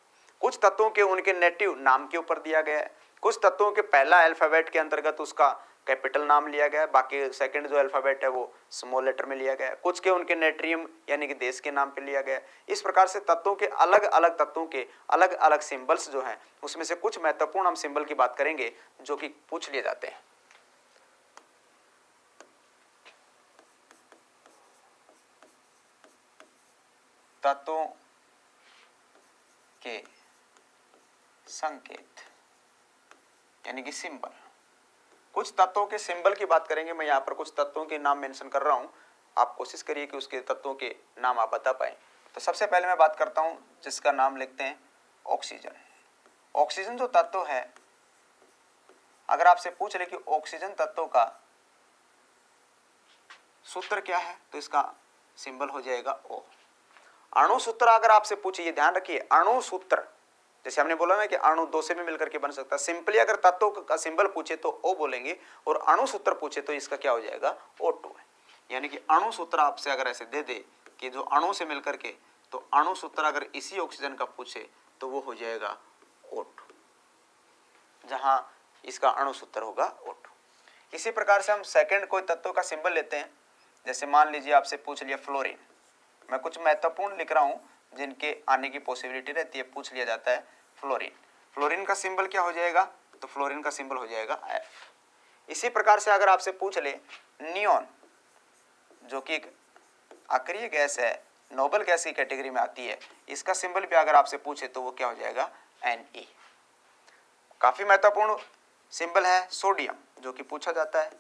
कुछ तत्वों के उनके नेटिव नाम के ऊपर दिया गया है, कुछ तत्वों के पहला अल्फाबेट के अंतर्गत उसका कैपिटल नाम लिया गया है, बाकी सेकंड जो अल्फाबेट है वो स्मॉल लेटर में लिया गया है, कुछ के उनके नेट्रियम यानी कि देश के नाम पे लिया गया है। इस प्रकार से तत्वों के अलग अलग तत्वों के अलग अलग सिंबल्स जो हैं उसमें से कुछ महत्वपूर्ण हम सिंबल की बात करेंगे जो कि पूछ लिए जाते हैं। तत्वों के संकेत यानी कि सिंबल, कुछ तत्वों के सिंबल की बात करेंगे। मैं यहाँ पर कुछ तत्वों के नाम मेंशन कर रहा हूँ, आप कोशिश करिए कि उसके तत्वों के नाम आप बता पाए। तो सबसे पहले मैं बात करता हूँ जिसका नाम लिखते हैं ऑक्सीजन। ऑक्सीजन जो तत्व है, अगर आपसे पूछ ले कि ऑक्सीजन तत्व का सूत्र क्या है तो इसका सिंबल हो जाएगा O। अणु सूत्र अगर आपसे पूछे, ये ध्यान रखिए, अणु सूत्र जैसे हमने बोला ना कि अणु दो से भी मिलकर के बन सकता है। सिंपली अगर तत्व का सिंबल पूछे तो O बोलेंगे, और अणु सूत्र पूछे तो इसका क्या हो जाएगा? O2 है। यानी कि अणु सूत्र आपसे अगर ऐसे दे दे कि जो अणु से मिलकर के, तो अणु सूत्र अगर इसी ऑक्सीजन का पूछे तो वो हो जाएगा O2, जहां इसका अणु सूत्र होगा O2। इसी प्रकार से हम सेकंड कोई तत्व का सिंबल लेते हैं। जैसे मान लीजिए आपसे पूछ लिया फ्लोरीन, मैं कुछ महत्वपूर्ण लिख रहा हूं जिनके आने की पॉसिबिलिटी रहती है, पूछ लिया जाता है फ्लोरीन। फ्लोरीन का सिंबल क्या हो जाएगा? तो फ्लोरीन का सिंबल हो जाएगा F। इसी प्रकार से अगर आपसे पूछ ले नियोन, जो कि एक अक्रिय गैस है, नोबल गैस की कैटेगरी में आती है, इसका सिंबल भी अगर आपसे पूछे तो वो क्या हो जाएगा? Ne। काफी महत्वपूर्ण सिंबल है सोडियम, जो कि पूछा जाता है।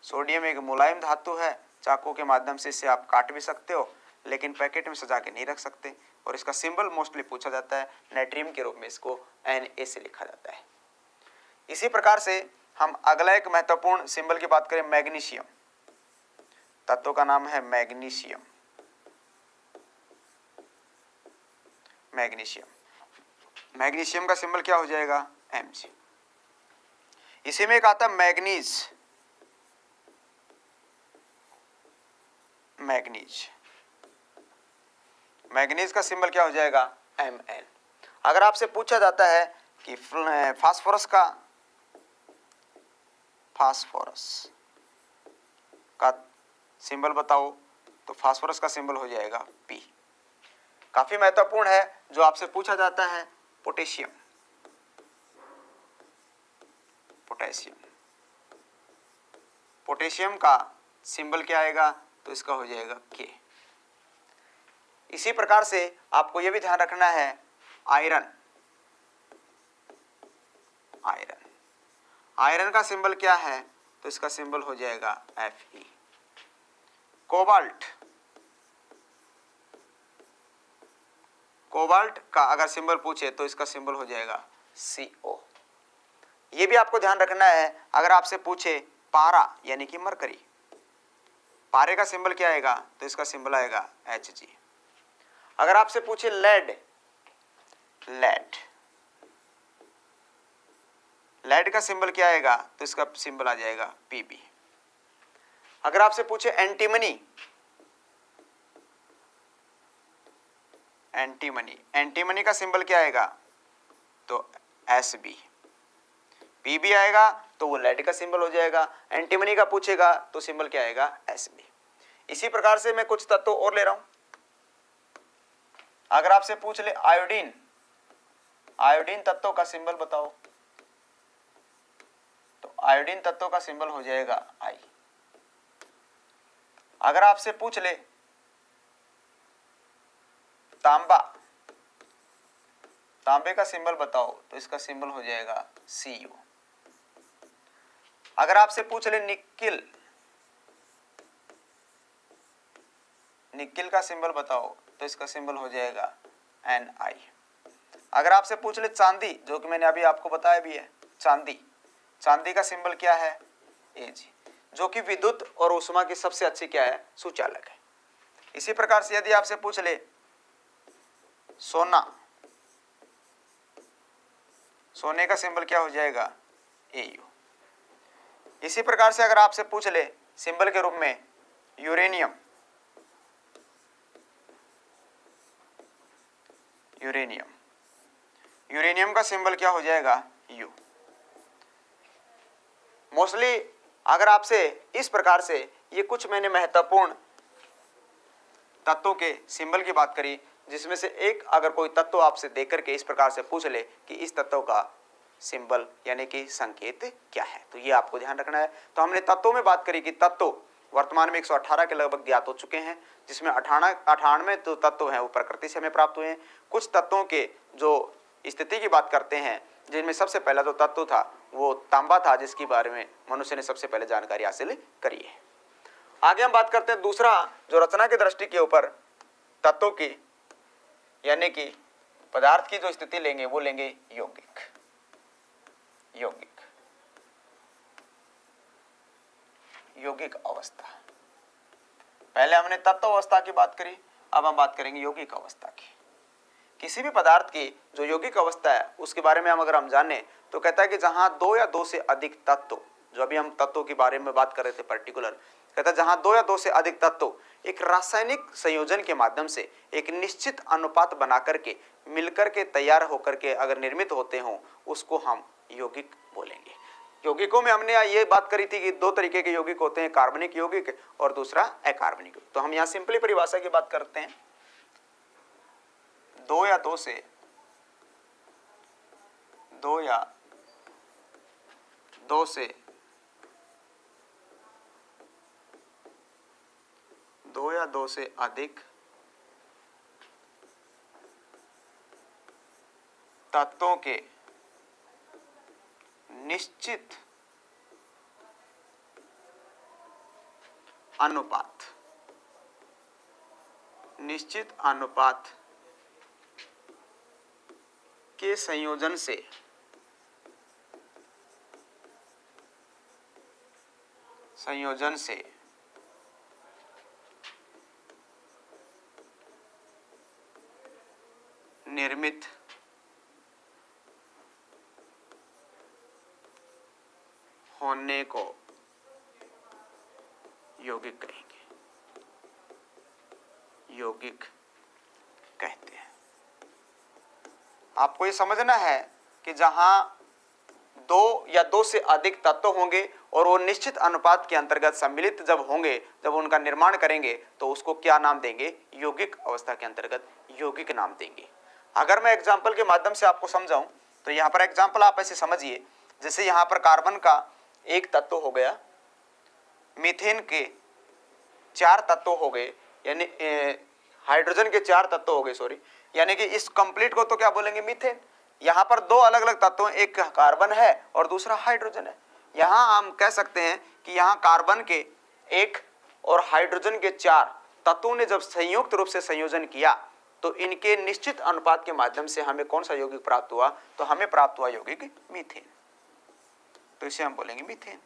सोडियम एक मुलायम धातु है, चाकू के माध्यम से इसे आप काट भी सकते हो, लेकिन पैकेट में सजा के नहीं रख सकते। और इसका सिंबल मोस्टली पूछा जाता है, नाइट्रियम के रूप में इसको Na से लिखा जाता है। इसी प्रकार से हम अगला एक महत्वपूर्ण सिंबल की बात करें, मैग्नीशियम। तत्व का नाम है मैग्नीशियम। मैग्नीशियम, मैग्नीशियम का सिंबल क्या हो जाएगा, Mg। इसी में एक आता है मैग्नीज, मैग्नीज, मैग्नीज का सिंबल क्या हो जाएगा, Mn। अगर आपसे पूछा जाता है कि फास्फोरस का, फास्फोरस का सिंबल बताओ, तो फास्फोरस का सिंबल हो जाएगा P। काफी महत्वपूर्ण है जो आपसे पूछा जाता है, पोटेशियम, पोटेशियम, पोटेशियम का सिंबल क्या आएगा, तो इसका हो जाएगा K। इसी प्रकार से आपको यह भी ध्यान रखना है, आयरन, आयरन, आयरन का सिंबल क्या है, तो इसका सिंबल हो जाएगा Fe। कोबाल्ट, कोबाल्ट का अगर सिंबल पूछे तो इसका सिंबल हो जाएगा Co। ये भी आपको ध्यान रखना है, अगर आपसे पूछे पारा यानी कि मरकरी, पारे का सिंबल क्या आएगा, तो इसका सिंबल आएगा Hg। अगर आपसे पूछे लेड, लेड, लेड का सिंबल क्या आएगा, तो इसका सिंबल आ जाएगा Pb। अगर आपसे पूछे एंटीमनी, एंटीमनी, एंटीमनी का सिंबल क्या आएगा, तो Sb। Pb आएगा तो वो लेड का सिंबल हो जाएगा, एंटीमनी का पूछेगा तो सिंबल क्या आएगा, Sb। इसी प्रकार से मैं कुछ तत्व और ले रहा हूं। अगर आपसे पूछ ले आयोडीन, आयोडीन तत्व का सिंबल बताओ, तो आयोडीन तत्व का सिंबल हो जाएगा I। अगर आपसे पूछ ले तांबा, तांबे का सिंबल बताओ, तो इसका सिंबल हो जाएगा Cu। अगर आपसे पूछ ले निकिल, निकिल का सिंबल बताओ, तो इसका सिंबल हो जाएगा Ni। अगर आपसे पूछ ले चांदी, जो कि मैंने अभी आपको बताया भी है, चांदी, चांदी का सिंबल क्या है, Ag, जो कि विद्युत और ऊष्मा की सबसे अच्छी क्या है, सुचालक है। इसी प्रकार से यदि आपसे पूछ ले सोना, सोने का सिंबल क्या हो जाएगा, Au। इसी प्रकार से अगर आपसे पूछ ले सिंबल के रूप में यूरेनियम, यूरेनियम, यूरेनियम का सिंबल क्या हो जाएगा, U। मोस्टली अगर आपसे इस प्रकार से ये कुछ मैंने महत्वपूर्ण तत्वों के सिंबल की बात करी, जिसमें से एक अगर कोई तत्व आपसे देख करके इस प्रकार से पूछ ले कि इस तत्व का सिंबल यानी कि संकेत क्या है, तो ये आपको ध्यान रखना है। तो हमने तत्वों में बात करी कि तत्व वर्तमान में 118 के लगभग ज्ञात हो चुके हैं, जिसमें 98 तो तत्व हैं वो प्रकृति से हमें प्राप्त हुए हैं। कुछ तत्वों के जो स्थिति की बात करते हैं, जिनमें सबसे पहला जो तत्व था वो तांबा था, जिसके बारे में मनुष्य ने सबसे पहले जानकारी हासिल करी है। आगे हम बात करते हैं दूसरा, जो रचना की दृष्टि के ऊपर तत्वों की यानी कि पदार्थ की जो स्थिति लेंगे वो लेंगे यौगिक, यौगिक, यौगिक अवस्था। पहले हमने तत्व अवस्था की बात करी, अब हम बात करेंगे यौगिक अवस्था की। किसी भी पदार्थ की जो यौगिक अवस्था है उसके बारे में अगर हम जाने तो कहता है कि जहां 2 या 2 से अधिक तत्व, जो अभी हम तत्वों के बारे में बात कर रहे थे पर्टिकुलर, कहता है जहां 2 या 2 से अधिक तत्व एक रासायनिक संयोजन के माध्यम से एक निश्चित अनुपात बना करके मिलकर के तैयार होकर के अगर निर्मित होते हों, उसको हम यौगिक बोलेंगे। यौगिकों में हमने ये बात करी थी कि 2 तरीके के यौगिक होते हैं, कार्बनिक यौगिक और दूसरा अकार्बनिक। तो हम यहाँ सिंपली परिभाषा की बात करते हैं, 2 या 2 से 2 या 2 से 2 या 2 से अधिक तत्वों के निश्चित अनुपात, निश्चित अनुपात के संयोजन से निर्मित होने को यौगिक कहेंगे, यौगिक कहते हैं। आपको ये समझना है कि जहां दो या दो से अधिक तत्व होंगे और वो निश्चित अनुपात के अंतर्गत सम्मिलित जब होंगे, जब उनका निर्माण करेंगे तो उसको क्या नाम देंगे? यौगिक अवस्था के अंतर्गत यौगिक नाम देंगे। अगर मैं एग्जाम्पल के माध्यम से आपको समझाऊं तो यहाँ पर एग्जाम्पल आप ऐसे समझिए, जैसे यहाँ पर कार्बन का एक तत्व हो गया, मीथेन के 4 तत्व हो गए, यानी हाइड्रोजन के 4 तत्व हो गए, सॉरी, यानी कि इस कंप्लीट को तो क्या बोलेंगे? मीथेन। यहाँ पर 2 अलग अलग तत्व, एक कार्बन है और दूसरा हाइड्रोजन है। यहाँ हम कह सकते हैं कि यहाँ कार्बन के 1 और हाइड्रोजन के 4 तत्वों ने जब संयुक्त रूप से संयोजन किया तो इनके निश्चित अनुपात के माध्यम से हमें कौन सा यौगिक प्राप्त हुआ? तो हमें प्राप्त हुआ यौगिक मीथेन। तो इसे हम बोलेंगे मीथेन।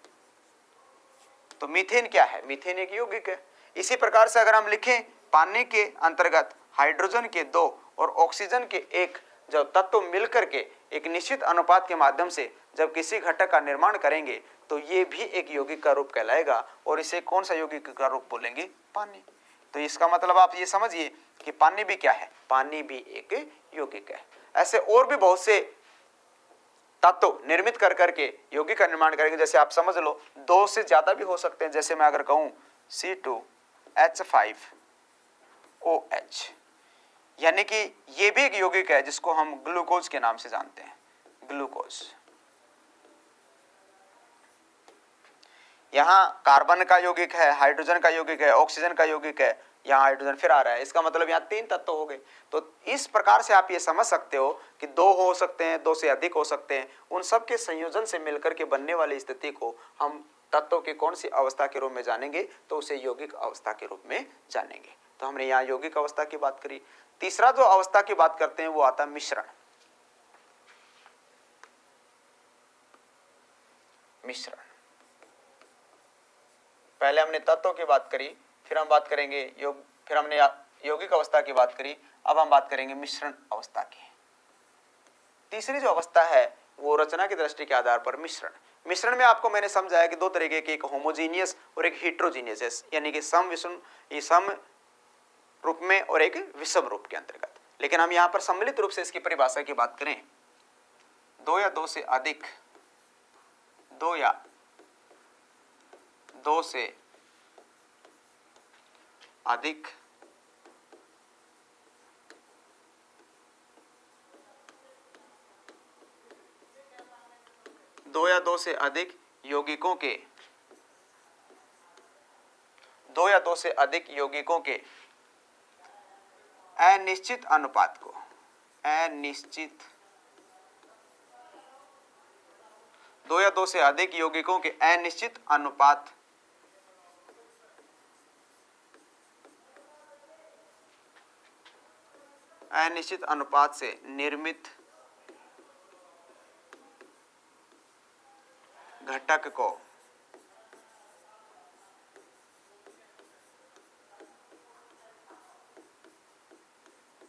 तो मीथेन क्या है? मीथेन एक यौगिक है। इसी प्रकार से अगर हम लिखें, पानी के अंतर्गत हाइड्रोजन के 2 और ऑक्सीजन के 1 जब तत्व मिलकर के एक निश्चित अनुपात के माध्यम से जब किसी घटक का निर्माण करेंगे तो ये भी एक यौगिक का रूप कहलाएगा, और इसे कौन सा यौगिक का रूप बोलेंगे? पानी। तो इसका मतलब आप ये समझिए कि पानी भी क्या है? पानी भी एक यौगिक है। ऐसे और भी बहुत से तत्व निर्मित कर करके यौगिक का निर्माण करेंगे। जैसे आप समझ लो 2 से ज्यादा भी हो सकते हैं। जैसे मैं अगर कहूं C2H5OH, यानी कि ये भी एक यौगिक है जिसको हम ग्लूकोज के नाम से जानते हैं, ग्लूकोज। यहाँ कार्बन का यौगिक है, हाइड्रोजन का यौगिक है, ऑक्सीजन का यौगिक है, यहाँ हाइड्रोजन फिर आ रहा है। इसका मतलब यहाँ 3 तत्व हो गए। तो इस प्रकार से आप ये समझ सकते हो कि 2 हो सकते हैं, 2 से अधिक हो सकते हैं। उन सब के संयोजन से मिलकर के बनने वाली स्थिति को हम तत्वों की कौन सी अवस्था के रूप में जानेंगे? तो उसे यौगिक अवस्था के रूप में जानेंगे। तो हमने यहाँ यौगिक अवस्था की बात करी। तीसरा जो अवस्था की बात करते हैं वो आता है मिश्रण। मिश्रण, पहले हमने तत्वों की बात करी, फिर हम बात करेंगे फिर हमने यौगिक अवस्था की बात करी, अब हम बात करेंगे मिश्रण अवस्था की। तीसरी जो अवस्था है वो रचना की दृष्टि के आधार पर मिश्रण। मिश्रण में आपको मैंने समझाया कि 2 तरीके के, एक होमोजीनियस और एक हेट्रोजीनियस है, यानी कि सम रूप में और एक विषम रूप के अंतर्गत। लेकिन हम यहाँ पर सम्मिलित रूप से इसकी परिभाषा की बात करें, 2 या 2 से अधिक, 2 या 2 से अधिक यौगिकों के 2 या 2 से अधिक यौगिकों के अनिश्चित अनुपात को, अनिश्चित 2 या 2 से अधिक यौगिकों के अनिश्चित अनुपात से निर्मित घटक को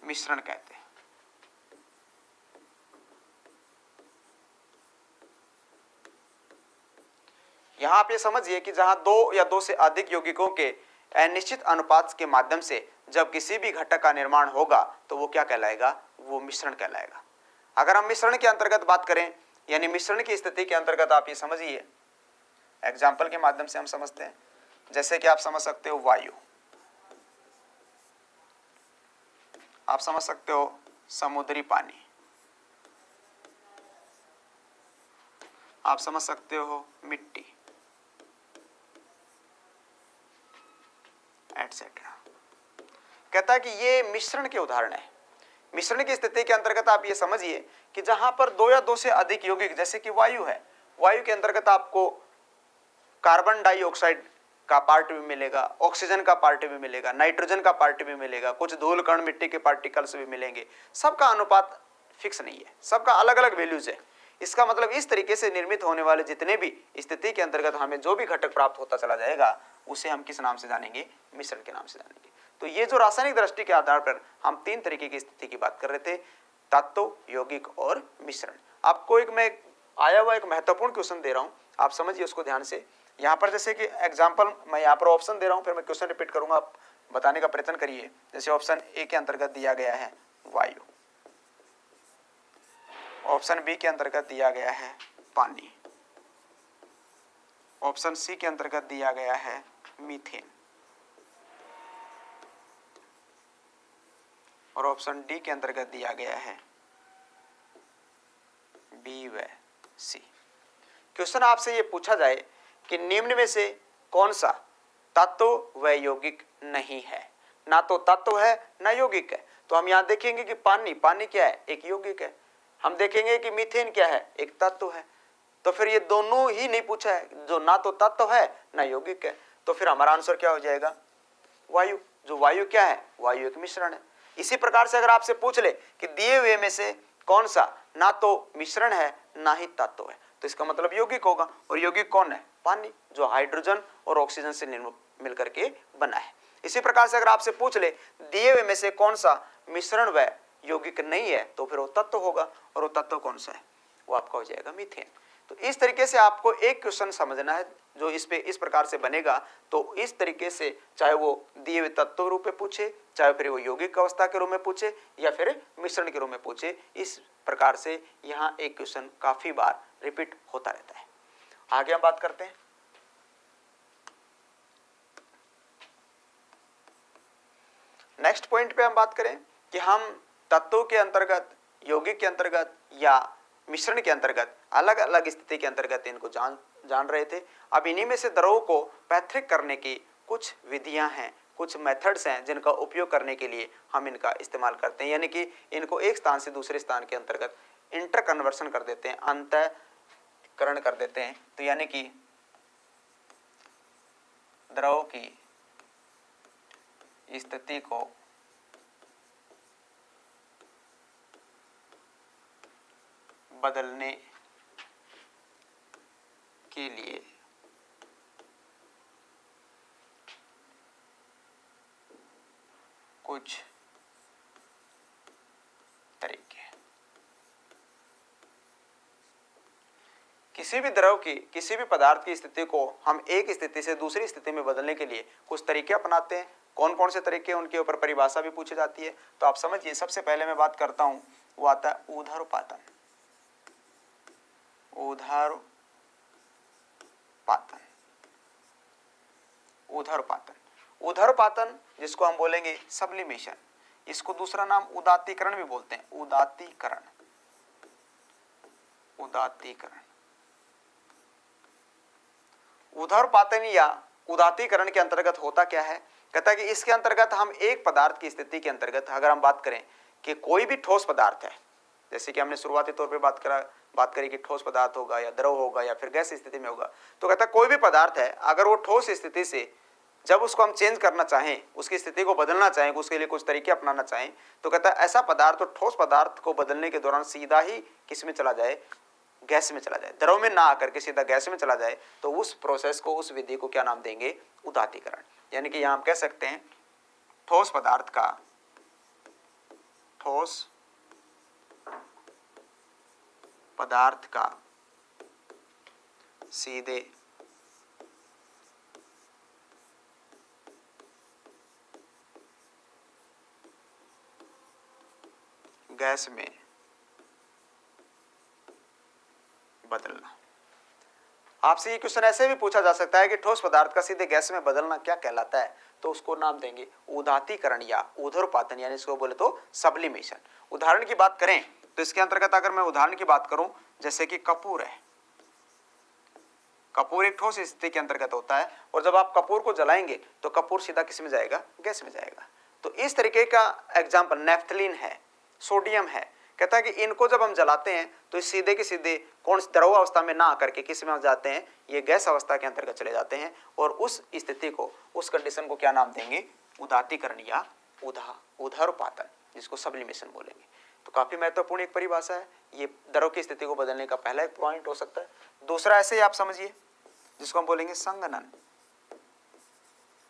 मिश्रण कहते हैं। यहां आप ये समझिए कि जहां 2 या 2 से अधिक यौगिकों के अनिश्चित अनुपात के माध्यम से जब किसी भी घटक का निर्माण होगा तो वो क्या कहलाएगा? वो मिश्रण कहलाएगा। अगर हम मिश्रण के अंतर्गत बात करें, यानी मिश्रण की स्थिति के अंतर्गत आप ये समझिए, एग्जाम्पल के माध्यम से हम समझते हैं। जैसे कि आप समझ सकते हो वायु, आप समझ सकते हो समुद्री पानी, आप समझ सकते हो मिट्टी, एटसेट्रा। कहता है कि ये मिश्रण के उदाहरण है। मिश्रण की स्थिति के अंतर्गत आप ये समझिए कि जहां पर 2 या 2 से अधिक यौगिक, जैसे कि वायु है, वायु के अंतर्गत आपको कार्बन डाइऑक्साइड का पार्ट भी मिलेगा, ऑक्सीजन का पार्ट भी मिलेगा, नाइट्रोजन का पार्ट भी मिलेगा, कुछ धूल कण मिट्टी के पार्टिकल्स भी मिलेंगे। सबका अनुपात फिक्स नहीं है, सबका अलग अलग वैल्यूज है। इसका मतलब इस तरीके से निर्मित होने वाले जितने भी स्थिति के अंतर्गत हमें जो भी घटक प्राप्त होता चला जाएगा उसे हम किस नाम से जानेंगे, मिश्रण के नाम से जानेंगे। तो ये जो रासायनिक दृष्टि के आधार पर हम तीन तरीके की स्थिति की बात कर रहे थे, तत्व, यौगिक और मिश्रण। आपको एक मैं आया हुआ एक महत्वपूर्ण क्वेश्चन दे रहा हूं, आप समझिए उसको ध्यान से। यहाँ पर जैसे कि एग्जाम्पल मैं यहाँ पर ऑप्शन दे रहा हूँ, फिर मैं क्वेश्चन रिपीट करूंगा, आप बताने का प्रयत्न करिए। जैसे ऑप्शन ए के अंतर्गत दिया गया है वायु, ऑप्शन बी के अंतर्गत दिया गया है पानी, ऑप्शन सी के अंतर्गत दिया गया है मीथेन, और ऑप्शन डी के अंतर्गत दिया गया है बी व सी। क्वेश्चन आपसे ये पूछा जाए कि निम्न में से कौन सा तत्व व यौगिक नहीं है, ना तो तत्व है ना यौगिक है। तो हम यहाँ देखेंगे कि पानी क्या है, एक यौगिक है। हम देखेंगे कि मीथेन क्या है, एक तत्व है। तो फिर ये दोनों ही नहीं पूछा है, जो ना तो तत्व है ना यौगिक है। तो फिर हमारा आंसर क्या हो जाएगा, वायु। जो वायु क्या है, वायु एक मिश्रण है। इसी प्रकार से अगर आपसे पूछ ले कि दिए हुए में से कौन सा ना तो मिश्रण है ना ही तत्व है, तो इसका मतलब यौगिक होगा। और यौगिक कौन है, पानी, जो हाइड्रोजन और ऑक्सीजन से मिलकर के बना है। इसी प्रकार से अगर आपसे पूछ ले दिए हुए में से कौन सा मिश्रण व यौगिक नहीं है, तो फिर वो तत्व होगा। और वो तत्व कौन सा है, वो आपका हो जाएगा मीथेन। तो इस तरीके से आपको एक क्वेश्चन समझना है जो इस पे इस प्रकार से बनेगा। तो इस तरीके से चाहे वो दिए हुए तत्व रूप में पूछे, चाहे फिर वो यौगिक अवस्था के रूप में पूछे, या फिर मिश्रण के रूप में पूछे, इस प्रकार से यहाँ एक क्वेश्चन काफी बार रिपीट होता रहता है। आगे हम बात करते हैं। नेक्स्ट पॉइंट पे हम बात करें कि हम तत्वों के अंतर्गत, यौगिक के अंतर्गत या मिश्रण के अंतर्गत अलग अलग स्थिति के अंतर्गत इनको जान रहे थे। अब इन्हीं में से द्रव को पृथक करने की कुछ विधियां हैं, कुछ मेथड्स हैं जिनका उपयोग करने के लिए हम इनका इस्तेमाल करते हैं। यानी कि इनको एक स्थान से दूसरे स्थान के अंतर्गत इंटर कन्वर्सन कर देते हैं, अंतःकरण कर देते हैं। तो यानी कि द्रव की स्थिति को बदलने के लिए कुछ तरीके। किसी भी द्रव की, किसी भी पदार्थ की स्थिति को हम एक स्थिति से दूसरी स्थिति में बदलने के लिए कुछ तरीके अपनाते हैं। कौन कौन से तरीके, उनके ऊपर परिभाषा भी पूछी जाती है। तो आप समझिए, सबसे पहले मैं बात करता हूं, वो आता है ऊर्ध्वपातन। ऊर्ध्वपातन जिसको हम बोलेंगे सब्लिमेशन, इसको दूसरा नाम उदात्तीकरण भी बोलते हैं। उदात्तीकरण ऊर्ध्वपातन या उदात्तीकरण के अंतर्गत होता क्या है, कहता है कि इसके अंतर्गत हम एक पदार्थ की स्थिति के अंतर्गत अगर हम बात करें कि कोई भी ठोस पदार्थ है, जैसे कि हमने शुरुआती तौर पे बात करी कि ठोस पदार्थ होगा या द्रव होगा या फिर गैस स्थिति में होगा। तो कहता है कोई भी पदार्थ है, अगर वो ठोस स्थिति से जब उसको हम चेंज करना चाहें, उसकी स्थिति को बदलना चाहें, उसके लिए कुछ तरीके अपनाना चाहें, तो कहता है ऐसा पदार्थ, तो ठोस पदार्थ को बदलने के दौरान सीधा ही किस में चला जाए, गैस में चला जाए, द्रव में ना आकर के सीधा गैस में चला जाए, तो उस प्रोसेस को, उस विधि को क्या नाम देंगे, उदात्तीकरण। यानी कि यहां हम कह सकते हैं ठोस पदार्थ का सीधे गैस में बदलना। आपसे ये क्वेश्चन ऐसे भी पूछा जा सकता है कि ठोस पदार्थ का सीधे गैस में बदलना क्या कहलाता है, तो उसको नाम देंगे उदात्तीकरण या ऊर्ध्वपातन, यानी इसको बोले तो सब्लिमेशन। उदाहरण की बात करें तो इसके अंतर्गत अगर मैं उदाहरण की बात करूं, जैसे कि कपूर है। कपूर एक ठोस स्थिति के अंतर्गत होता है, और जब आप कपूर को जलाएंगे तो कपूर सीधा किस में जाएगा, गैस में जाएगा। तो इस तरीके का एग्जाम्पल नेफ्थलीन है, सोडियम है। कहता है कि इनको जब हम जलाते हैं तो इस सीधे के सीधे कौन सी द्रव अवस्था में ना आकर के किस में आ जाते हैं, ये गैस अवस्था के अंतर्गत चले जाते हैं। और उस स्थिति को, उस कंडीशन को क्या नाम देंगे, उदातीकरण या उदहरोपातन, जिसको सब्लिमेशन बोलेंगे। तो काफी महत्वपूर्ण एक परिभाषा है, ये द्रव की स्थिति को बदलने का पहला एक पॉइंट हो सकता है। दूसरा ऐसे ही आप समझिए, जिसको हम बोलेंगे संघनन।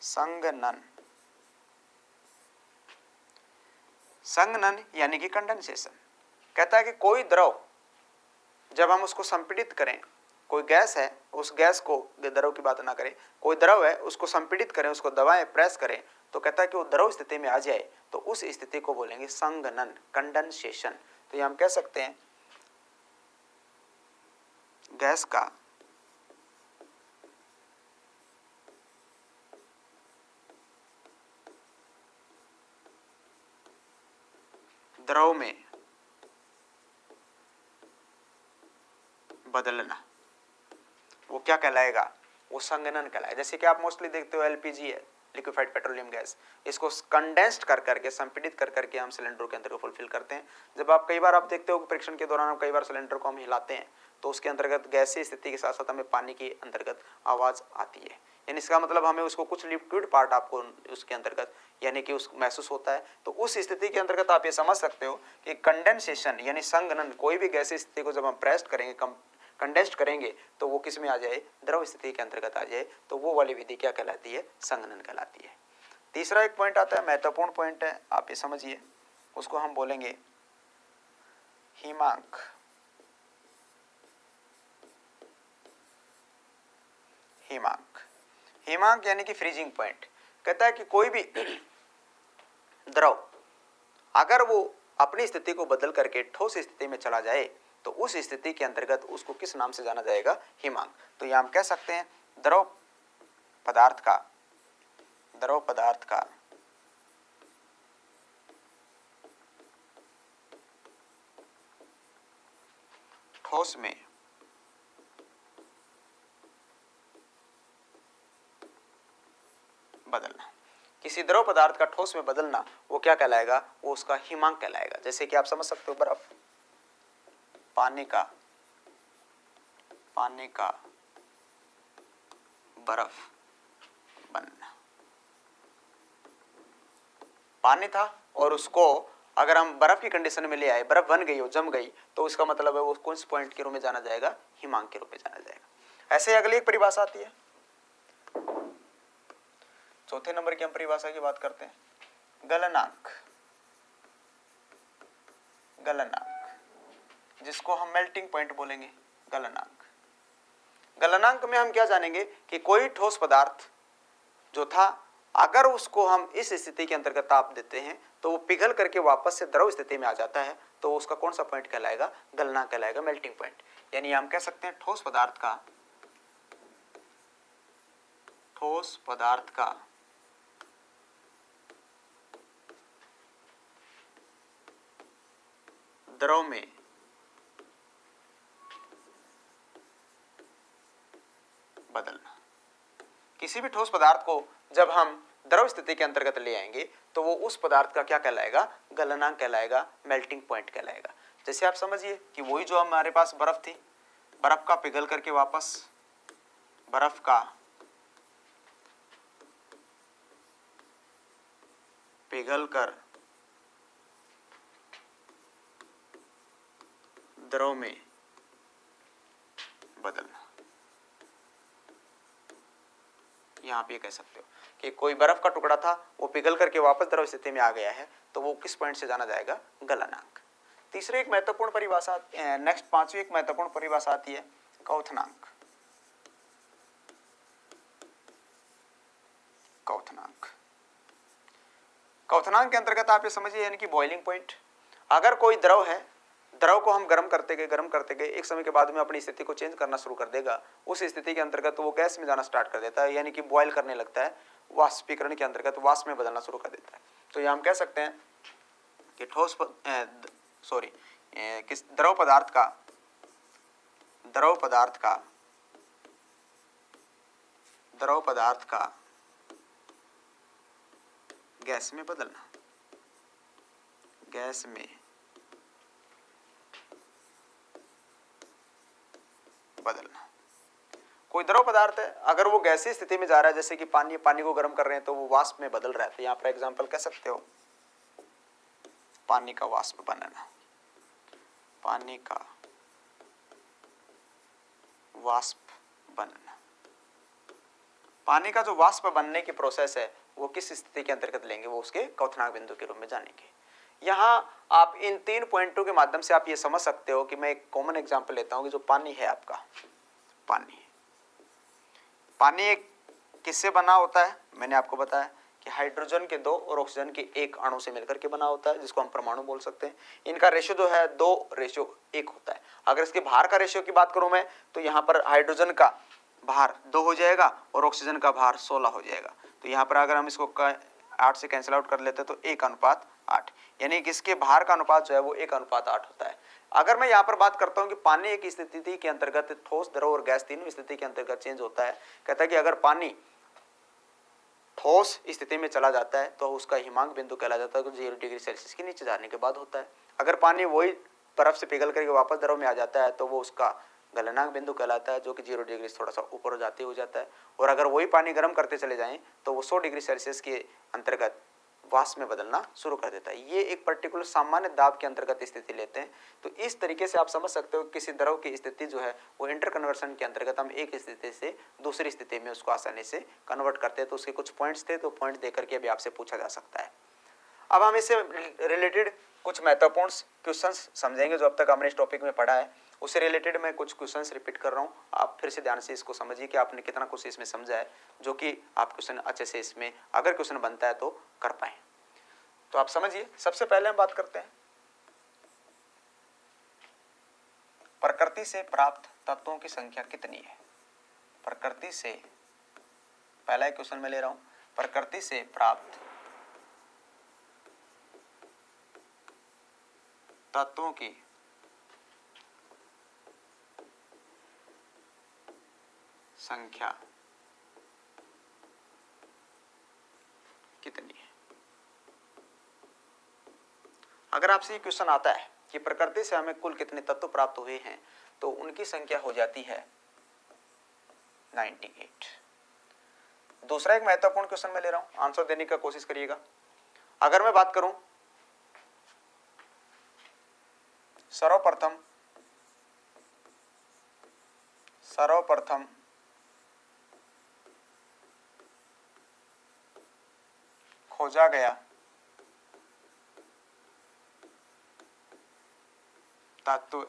संघनन, संघनन यानी कि कंडेंसेशन। कहता है कि कोई द्रव जब हम उसको संपीड़ित करें, कोई गैस है, उस गैस को, द्रव की बात ना करें, कोई द्रव है उसको संपीड़ित करें, उसको दबाएं, प्रेस करें, तो कहता है कि वो द्रव स्थिति में आ जाए तो उस स्थिति को बोलेंगे संघनन, कंडेंसेशन। तो ये हम कह सकते हैं गैस का द्रव में बदलना, वो क्या कहलाएगा, वो संघनन कहलाएगा। जैसे कि आप मोस्टली देखते हो एलपीजी है, लिक्विफाइड पेट्रोलियम गैस, इसको कंडेंस्ड कर करके, संपीड़ित कर करके हम सिलेंडर के अंदर को फुलफिल करते हैं। जब आप कई बार आप देखते हो परीक्षण के दौरान कई बार सिलेंडर को हम हिलाते हैं तो उसके अंतर्गत गैसीय स्थिति के साथ साथ हमें पानी के अंतर्गत आवाज आती है, यानी इसका मतलब हमें उसको कुछ लिक्विड पार्ट आपको उसके अंतर्गत यानी कि उस महसूस होता है। तो उस स्थिति के अंतर्गत आप ये समझ सकते हो कि कंडेंसेशन यानी संघनन, कोई भी गैसीय स्थिति को जब हम प्रेस करेंगे, कंडेंस्ड करेंगे, तो वो किस में आ जाए, द्रव स्थिति के अंतर्गत आ जाए, तो वो वाली विधि क्या कहलाती है, संघनन कहलाती है। तीसरा एक पॉइंट आता है, महत्वपूर्ण पॉइंट है, आप ये समझिए, उसको हम बोलेंगे हिमांक। हिमांक, हिमांक यानी कि फ्रीजिंग पॉइंट। कहता है कि कोई भी द्रव अगर वो अपनी स्थिति को बदल करके ठोस स्थिति में चला जाए तो उस स्थिति के अंतर्गत उसको किस नाम से जाना जाएगा, हिमांक। तो यह हम कह सकते हैं द्रव पदार्थ का ठोस में बदलना, किसी द्रव पदार्थ का ठोस में बदलना, वो क्या कहलाएगा, वो उसका हिमांक कहलाएगा। जैसे कि आप समझ सकते हो बर्फ, पानी का बर्फ बनना, पानी था और उसको अगर हम बर्फ की कंडीशन में ले आए, बर्फ बन गई, वो जम गई, तो उसका मतलब है वो कौन से पॉइंट के रूप में जाना जाएगा, हिमांक के रूप में जाना जाएगा। ऐसे अगली एक परिभाषा आती है, चौथे नंबर की हम परिभाषा की बात करते हैं, गलनांक। गलनांक, जिसको हम मेल्टिंग पॉइंट बोलेंगे, गलनांक। गलनांक में हम क्या जानेंगे कि कोई ठोस पदार्थ जो था, अगर उसको हम इस स्थिति के अंतर्गत ताप देते हैं तो वो पिघल करके वापस से द्रव स्थिति में आ जाता है, तो उसका कौन सा पॉइंट कहलाएगा, गलनांक कहलाएगा, मेल्टिंग पॉइंट। यानी हम कह सकते हैं ठोस पदार्थ का द्रव में बदलना। किसी भी ठोस पदार्थ को जब हम द्रव स्थिति के अंतर्गत ले आएंगे तो वो उस पदार्थ का क्या कहलाएगा, गलनांक कहलाएगा, मेल्टिंग पॉइंट कहलाएगा। जैसे आप समझिए कि वही जो हमारे पास बर्फ थी, बर्फ का पिघल करके वापस, बर्फ का पिघल कर द्रव में बदलना। यहां आप ये कह सकते हो कि कोई बर्फ का टुकड़ा था, वो पिघल करके वापस द्रव स्थिति में आ गया है, तो वो किस पॉइंट से जाना जाएगा, गलनांक। तीसरी एक महत्वपूर्ण परिभाषा, नेक्स्ट पांचवी एक महत्वपूर्ण परिभाषा आती है, क्वथनांक। क्वथनांक के अंतर्गत आप ये समझिए यानी कि बॉइलिंग पॉइंट। अगर कोई द्रव है, द्रव को हम गर्म करते गए, एक समय के बाद में अपनी स्थिति को चेंज करना शुरू कर देगा, उस स्थिति के अंतर्गत वो गैस में जाना स्टार्ट कर देता है, यानी कि बॉयल करने लगता है, वाष्पीकरण के अंतर्गत वाष्प में बदलना शुरू कर देता है। तो ये हम कह सकते हैं कि किस द्रव पदार्थ का गैस में बदलना, गैस में बदलना। कोई द्रव पदार्थ है, अगर वो गैसीय स्थिति में जा रहा है, जैसे कि पानी को गर्म कर रहे हैं तो वो वाष्प में बदल रहा है, तो यहाँ पर एग्जाम्पल कह सकते हो पानी का वाष्प बनना, पानी का वाष्प बनना। पानी का जो वाष्प बनने की प्रोसेस है वो किस स्थिति के अंतर्गत लेंगे, वो उसके क्वथनांक बिंदु के रूप में जानेंगे। यहाँ आप इन 3 पॉइंटों के माध्यम से आप ये समझ सकते हो कि मैं एक कॉमन एग्जांपल लेता हूँ कि जो पानी है आपका, पानी एक किससे बना होता है, मैंने आपको बताया कि हाइड्रोजन के 2 और ऑक्सीजन के 1 अणु से मिलकर के बना होता है, जिसको हम परमाणु बोल सकते हैं। इनका रेशियो जो है 2:1 होता है। अगर इसके भार का रेशियो की बात करूं मैं, तो यहाँ पर हाइड्रोजन का भार 2 हो जाएगा और ऑक्सीजन का भार 16 हो जाएगा। तो यहाँ पर अगर हम इसको 8 से कैंसिल आउट कर लेते हैं तो 1:8, यानी कि इसके भार का अनुपात जो है वो 1:8 होता है। अगर मैं यहाँ पर बात करता हूँ कि पानी एक स्थिति के अंतर्गत ठोस, द्रव और गैस तीनों स्थिति के अंतर्गत चेंज होता है, कहता है कि अगर पानी ठोस स्थिति में चला जाता है तो उसका हिमांक बिंदु कहला जाता है, तो 0 डिग्री सेल्सियस के नीचे जाने के बाद होता है। अगर पानी वही बर्फ से पिघल करके वापस द्रव में आ जाता है तो वो उसका गलनांक बिंदु कहलाता है, जो कि 0 डिग्री से थोड़ा सा ऊपर हो जाता है। और अगर वही पानी गर्म करते चले जाएं तो वो 100 डिग्री सेल्सियस के अंतर्गत वाष्प में बदलना शुरू कर देता है। ये एक पर्टिकुलर सामान्य दाब के अंतर्गत स्थिति लेते हैं। तो इस तरीके से आप समझ सकते हो किसी द्रव की स्थिति जो है वो इंटर कन्वर्सन के अंतर्गत हम एक स्थिति से दूसरी स्थिति में उसको आसानी से कन्वर्ट करते हैं। तो उसके कुछ पॉइंट्स थे, तो पॉइंट देकर के अभी आपसे पूछा जा सकता है। अब हम इससे रिलेटेड कुछ महत्वपूर्ण क्वेश्चंस समझेंगे जो अब तक हमने इस टॉपिक में पढ़ा है। उससे रिलेटेड मैं कुछ क्वेश्चंस रिपीट कर रहा हूँ, आप फिर से ध्यान से इसको समझिए कि आपने कितना कुछ इसमें समझा है, जो कि आप क्वेश्चन अच्छे से इसमें अगर क्वेश्चन बनता है तो कर पाए। तो आप समझिए, सबसे पहले हम बात करते हैं प्रकृति से प्राप्त तत्वों की संख्या कितनी है। प्रकृति से, पहला क्वेश्चन मैं ले रहा हूं, प्रकृति से प्राप्त तत्वों की संख्या कितनी है। अगर आपसे ये क्वेश्चन आता है कि प्रकृति से हमें कुल कितने तत्व प्राप्त हुए हैं, तो उनकी संख्या हो जाती है 98। दूसरा एक महत्वपूर्ण क्वेश्चन मैं ले रहा हूं, आंसर देने का कोशिश करिएगा। अगर मैं बात करूं सर्वप्रथम खोजा गया तत्व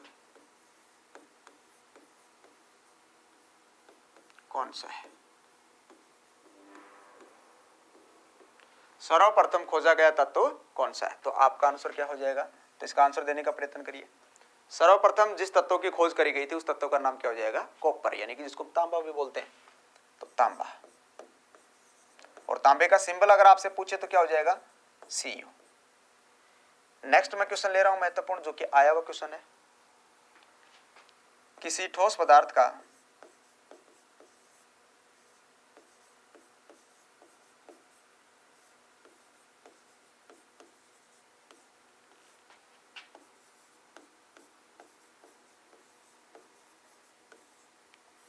कौन सा है। सर्वप्रथम खोजा गया तत्व कौन सा है, तो आपका आंसर क्या हो जाएगा। तो इसका आंसर देने का प्रयत्न करिए। सर्वप्रथम जिस तत्व की खोज करी गई थी उस तत्व का नाम क्या हो जाएगा, कॉपर, यानी कि जिसको तांबा भी बोलते हैं, तो तांबा। और तांबे का सिंबल अगर आपसे पूछे तो क्या हो जाएगा, Cu। नेक्स्ट मैं क्वेश्चन ले रहा हूं महत्वपूर्ण, जो कि आया हुआ क्वेश्चन है। किसी ठोस पदार्थ का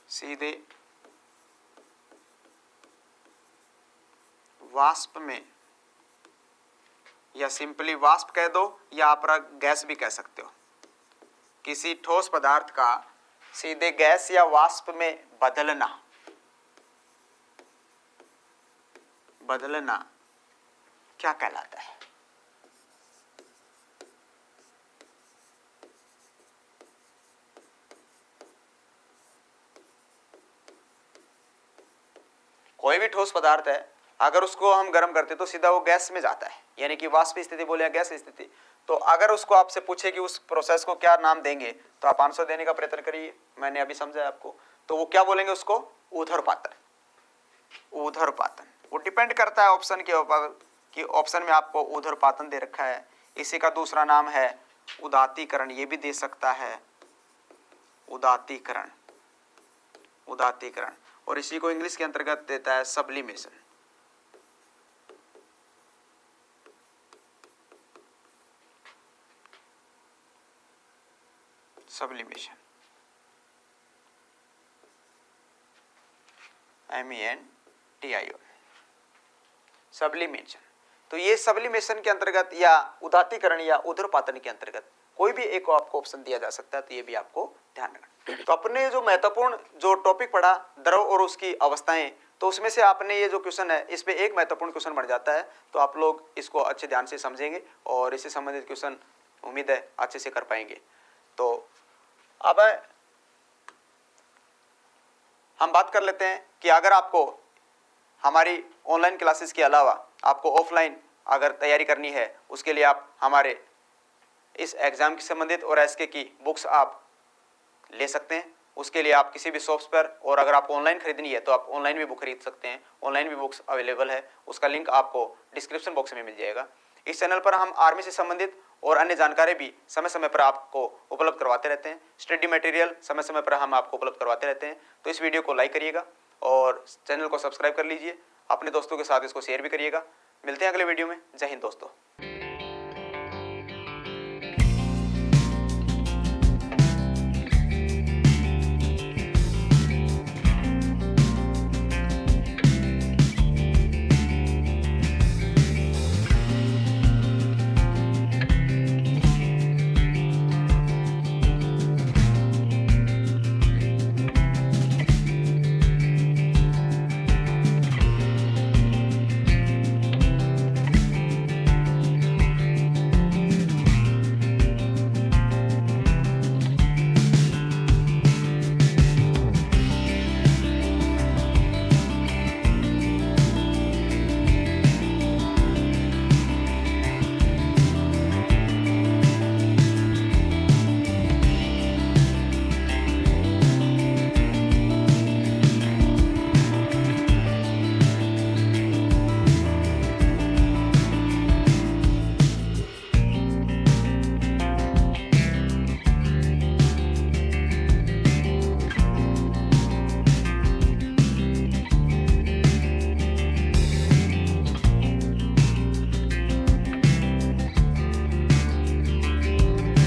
सीधे वाष्प में, या सिंपली वाष्प कह दो या आप गैस भी कह सकते हो, किसी ठोस पदार्थ का सीधे गैस या वाष्प में बदलना क्या कहलाता है। कोई भी ठोस पदार्थ है, अगर उसको हम गर्म करते तो सीधा वो गैस में जाता है, यानी कि वाष्प स्थिति बोले या गैस स्थिति। तो अगर उसको आपसे पूछे कि उस प्रोसेस को क्या नाम देंगे, तो आप आंसर देने का प्रयत्न करिए। मैंने अभी समझाया आपको, तो वो क्या बोलेंगे उसको, ऊर्ध्वपातन। ऊर्ध्वपातन वो डिपेंड करता है ऑप्शन के ऊपर कि ऑप्शन में आपको ऊर्ध्वपातन दे रखा है। इसी का दूसरा नाम है उदातीकरण, ये भी दे सकता है उदातीकरण, और इसी को इंग्लिश के अंतर्गत देता है सब्लिमेशन। MENTION, sublimation. तो ये सब्लिमेशन के अंतर्गत या उदात्तीकरण या ऊर्ध्वपातन के अंतर्गत कोई भी एक आपको ऑप्शन दिया जा सकता है, तो ये भी आपको ध्यान रखना। तो अपने जो महत्वपूर्ण जो टॉपिक पढ़ा द्रव और उसकी अवस्थाएं, तो उसमें से आपने ये जो क्वेश्चन है इस पे एक महत्वपूर्ण क्वेश्चन बन जाता है, तो आप लोग इसको अच्छे ध्यान से समझेंगे और इससे संबंधित क्वेश्चन उम्मीद है अच्छे से कर पाएंगे। तो अब हम बात कर लेते हैं कि अगर आपको हमारी ऑनलाइन क्लासेस के अलावा आपको ऑफलाइन अगर तैयारी करनी है, उसके लिए आप हमारे इस एग्जाम के संबंधित और एसके की बुक्स आप ले सकते हैं। उसके लिए आप किसी भी शॉप्स पर, और अगर आपको ऑनलाइन खरीदनी है तो आप ऑनलाइन भी बुक खरीद सकते हैं। ऑनलाइन भी बुक्स अवेलेबल है, उसका लिंक आपको डिस्क्रिप्शन बॉक्स में मिल जाएगा। इस चैनल पर हम आर्मी से संबंधित और अन्य जानकारी भी समय समय पर आपको उपलब्ध करवाते रहते हैं। स्टडी मटेरियल समय समय पर हम आपको उपलब्ध करवाते रहते हैं। तो इस वीडियो को लाइक करिएगा और चैनल को सब्सक्राइब कर लीजिए, अपने दोस्तों के साथ इसको शेयर भी करिएगा। मिलते हैं अगले वीडियो में। जय हिंद दोस्तों।